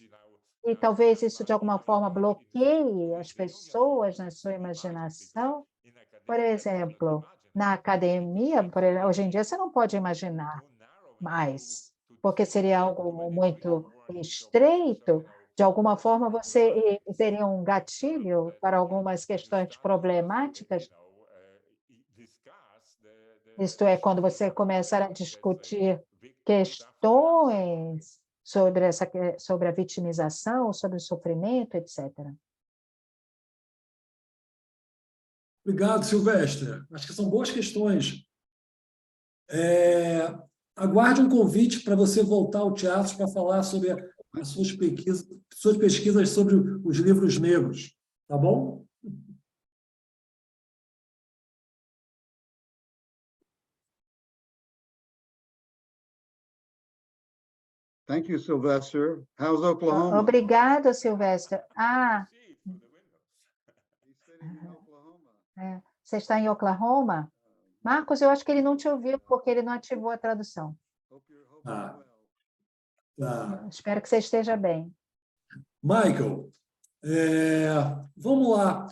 e talvez isso de alguma forma bloqueie as pessoas na sua imaginação. Por exemplo, na academia, hoje em dia você não pode imaginar mais, porque seria algo muito estreito. De alguma forma, você teria um gatilho para algumas questões problemáticas. Isto é, quando você começar a discutir questões sobre a vitimização, sobre o sofrimento, etc. Obrigado, Silvestre. Acho que são boas questões. Aguarde um convite para você voltar ao teatro para falar sobre as suas pesquisas sobre os livros negros, tá bom? Thank you, Sylvester. How's Oklahoma? Obrigado, Silvestre. He's sitting in Oklahoma. Você está em Oklahoma? Marcos, eu acho que ele não te ouviu porque ele não ativou a tradução. Hope you're Ah. well. Tá. Espero que você esteja bem. Michael, vamos lá.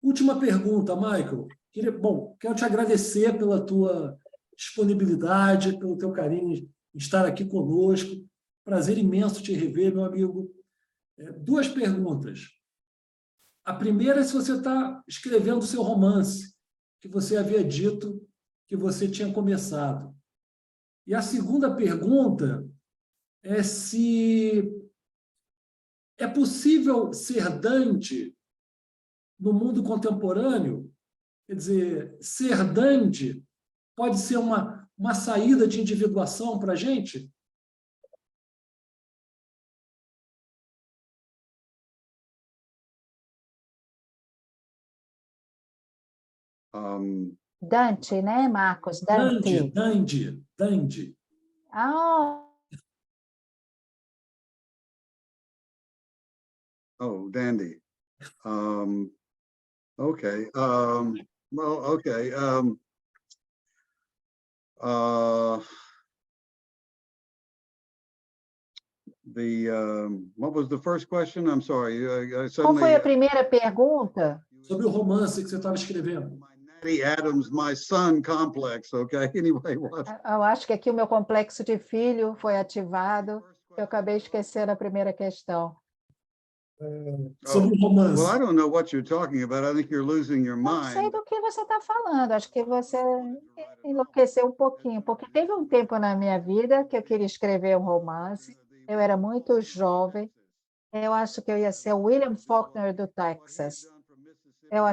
Última pergunta, Michael. Quero te agradecer pela tua disponibilidade, pelo teu carinho em estar aqui conosco. Prazer imenso te rever, meu amigo. Duas perguntas. A primeira é se você está escrevendo o seu romance, que você havia dito que você tinha começado. E a segunda pergunta é se é possível ser Dante no mundo contemporâneo. Quer dizer, ser Dante pode ser uma saída de individuação para a gente? Dante, né, Marcos? Dante. Dandy. Oh, dandy. Okay. Well, okay. What was the first question? I'm sorry. Qual foi a primeira pergunta? Sobre o romance que você estava escrevendo. My Natty Adams, my son complex. Okay. Anyway, what? Eu acho que aqui o meu complexo de filho foi ativado. Eu acabei esquecendo a primeira questão. Sobre o romance. Well, I don't know what you're talking about. I think you're losing your Não sei mind. do que você está falando. Acho que você enlouquecer um pouquinho, porque teve um tempo na minha vida que eu queria escrever um romance, eu era muito jovem, eu acho que eu ia ser o William Faulkner do Texas. Eu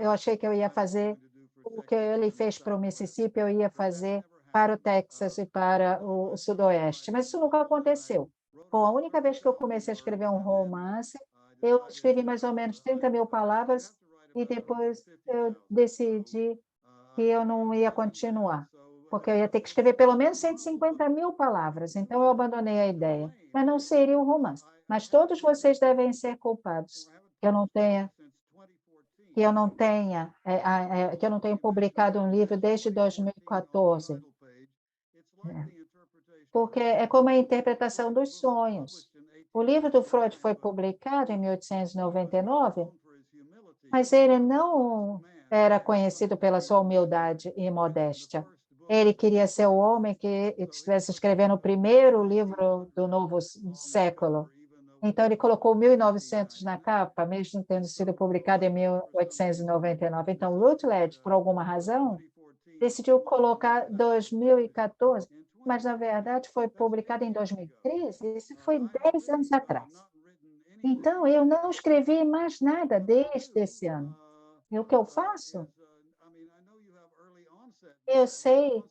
achei que eu ia fazer o que ele fez para o Mississippi, eu ia fazer para o Texas e para o Sudoeste, mas isso nunca aconteceu. Bom, a única vez que eu comecei a escrever um romance, eu escrevi mais ou menos 30.000 palavras e depois eu decidi que eu não ia continuar, porque eu ia ter que escrever pelo menos 150.000 palavras, então eu abandonei a ideia. Mas não seria um romance. Mas todos vocês devem ser culpados que eu não tenha que eu não tenha publicado um livro desde 2014, porque é como a interpretação dos sonhos. O livro do Freud foi publicado em 1899, mas ele não era conhecido pela sua humildade e modéstia. Ele queria ser o homem que estivesse escrevendo o primeiro livro do novo século. Então, ele colocou 1900 na capa, mesmo tendo sido publicado em 1899. Então, Routledge, por alguma razão, decidiu colocar 2014, mas, na verdade, foi publicado em 2013, isso foi 10 anos atrás. Então, eu não escrevi mais nada desde esse ano. E o que eu faço? Eu sei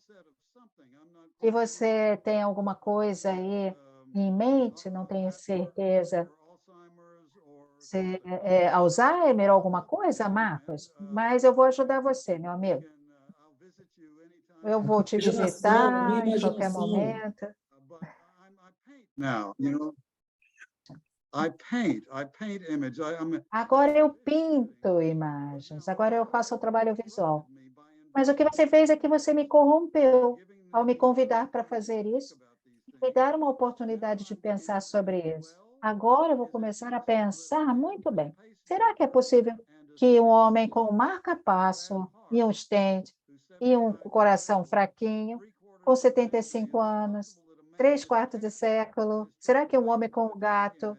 que você tem alguma coisa aí em mente, não tenho certeza se é Alzheimer ou alguma coisa, Marcos, mas eu vou ajudar você, meu amigo. Eu vou te visitar em qualquer momento. Now, you know, I paint images. Agora eu pinto imagens, agora eu faço o trabalho visual. Mas o que você fez é que você me corrompeu ao me convidar para fazer isso, me dar uma oportunidade de pensar sobre isso. Agora eu vou começar a pensar muito bem. Será que é possível que um homem com um marca-passo e um stand e um coração fraquinho, com 75 anos, 3/4 de século, será que um homem com um gato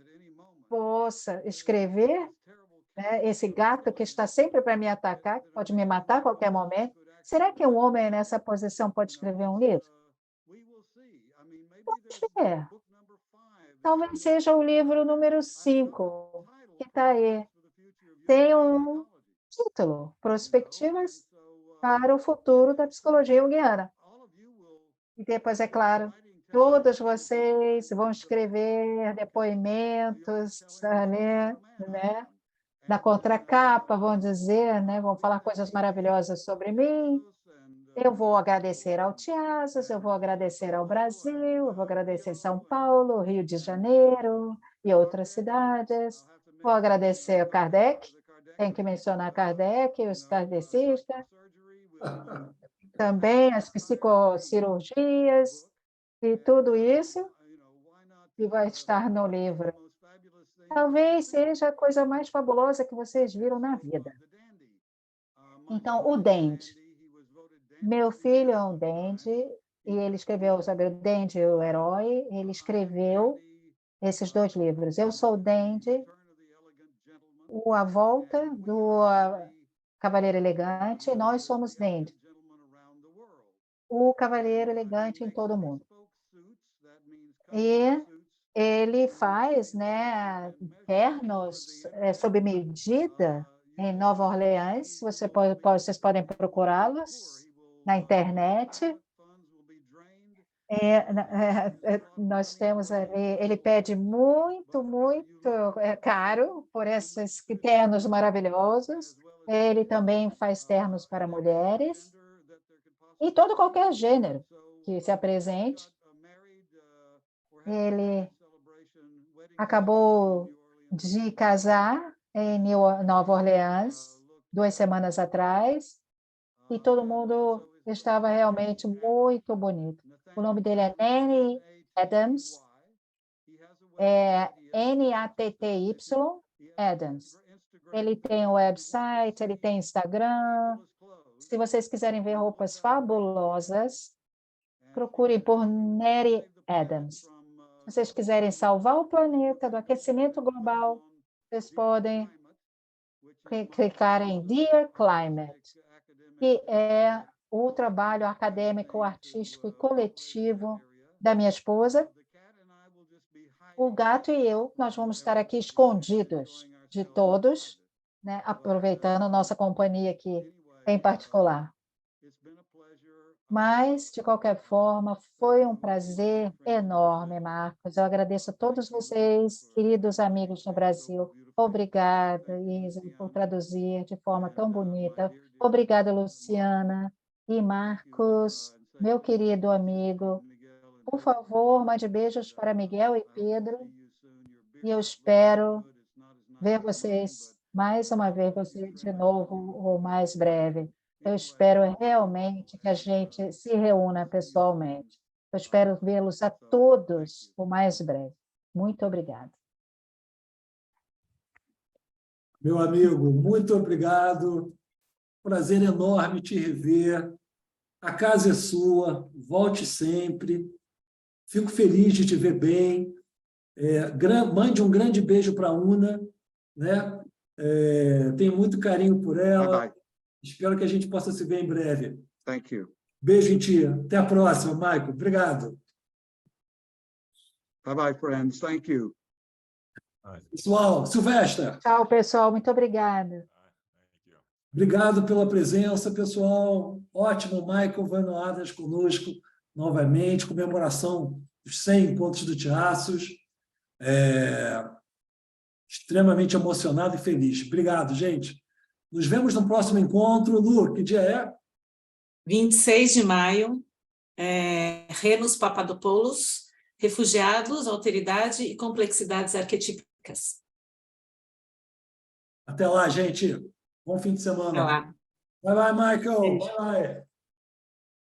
possa escrever, né, esse gato que está sempre para me atacar, que pode me matar a qualquer momento? Será que um homem nessa posição pode escrever um livro? Pode ver. Talvez seja o livro número 5, que está aí. Tem um título, Perspectivas para o futuro da psicologia junguiana. E depois, é claro, todos vocês vão escrever depoimentos ali, né? Na contracapa, vão dizer, né? Vão falar coisas maravilhosas sobre mim. Eu vou agradecer ao Tiago, eu vou agradecer ao Brasil, eu vou agradecer São Paulo, Rio de Janeiro e outras cidades. Vou agradecer ao Kardec, tem que mencionar Kardec, os kardecistas, também as psicocirurgias e tudo isso que vai estar no livro. Talvez seja a coisa mais fabulosa que vocês viram na vida. Então, o Dandy. Meu filho é um dandy, e ele escreveu sobre o Dandy, o herói, ele escreveu esses 2 livros. Eu sou o Dandy, A Volta do Cavaleiro Elegante, e nós somos Dandy, o Cavaleiro Elegante em todo o mundo. E ele faz, né, ternos sob medida em Nova Orleans, vocês podem procurá-los na internet. Nós temos ali, ele pede muito, muito caro por esses ternos maravilhosos. Ele também faz ternos para mulheres e todo qualquer gênero que se apresente. Ele acabou de casar em Nova Orleans 2 semanas atrás e todo mundo estava realmente muito bonito. O nome dele é Nanny Adams, Natty Adams. Ele tem um website, ele tem Instagram. Se vocês quiserem ver roupas fabulosas, procurem por Nanny Adams. Se vocês quiserem salvar o planeta do aquecimento global, vocês podem clicar em Dear Climate, que é o trabalho acadêmico, artístico e coletivo da minha esposa. O gato e eu, nós vamos estar aqui escondidos de todos, né, aproveitando nossa companhia aqui em particular. Mas, de qualquer forma, foi um prazer enorme, Marcos. Eu agradeço a todos vocês, queridos amigos no Brasil. Obrigada, Isa, por traduzir de forma tão bonita. Obrigada, Luciana e Marcos, meu querido amigo. Por favor, mande beijos para Miguel e Pedro. E eu espero ver vocês mais uma vez, você de novo, ou mais breve. Eu espero realmente que a gente se reúna pessoalmente. Eu espero vê-los a todos o mais breve. Muito obrigada. Meu amigo, muito obrigado. Prazer enorme te rever. A casa é sua, volte sempre. Fico feliz de te ver bem. Mande um grande beijo para a Una, né? Tenho muito carinho por ela. Bye bye. Espero que a gente possa se ver em breve. Thank you. Beijo em ti. Até a próxima, Michael. Obrigado. Bye bye, friends. Thank you. Pessoal, Silvestre, Tchau, pessoal. Muito obrigada. obrigado pela presença, pessoal. Ótimo, Michael Vanoadas conosco novamente, comemoração dos 100 Encontros do Tiaços. Extremamente emocionado e feliz. Obrigado, gente. Nos vemos no próximo encontro. Lu, que dia é? 26 de maio, Renos Papadopoulos, Refugiados, Alteridade e Complexidades Arquetípicas. Até lá, gente. Bom fim de semana. Até lá. Bye, bye, Michael. Beijo. Bye, bye.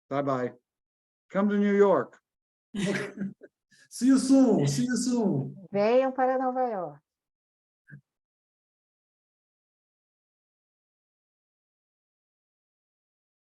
Bye bye. Come to New York. See you soon. See you soon. Venham para Nova York.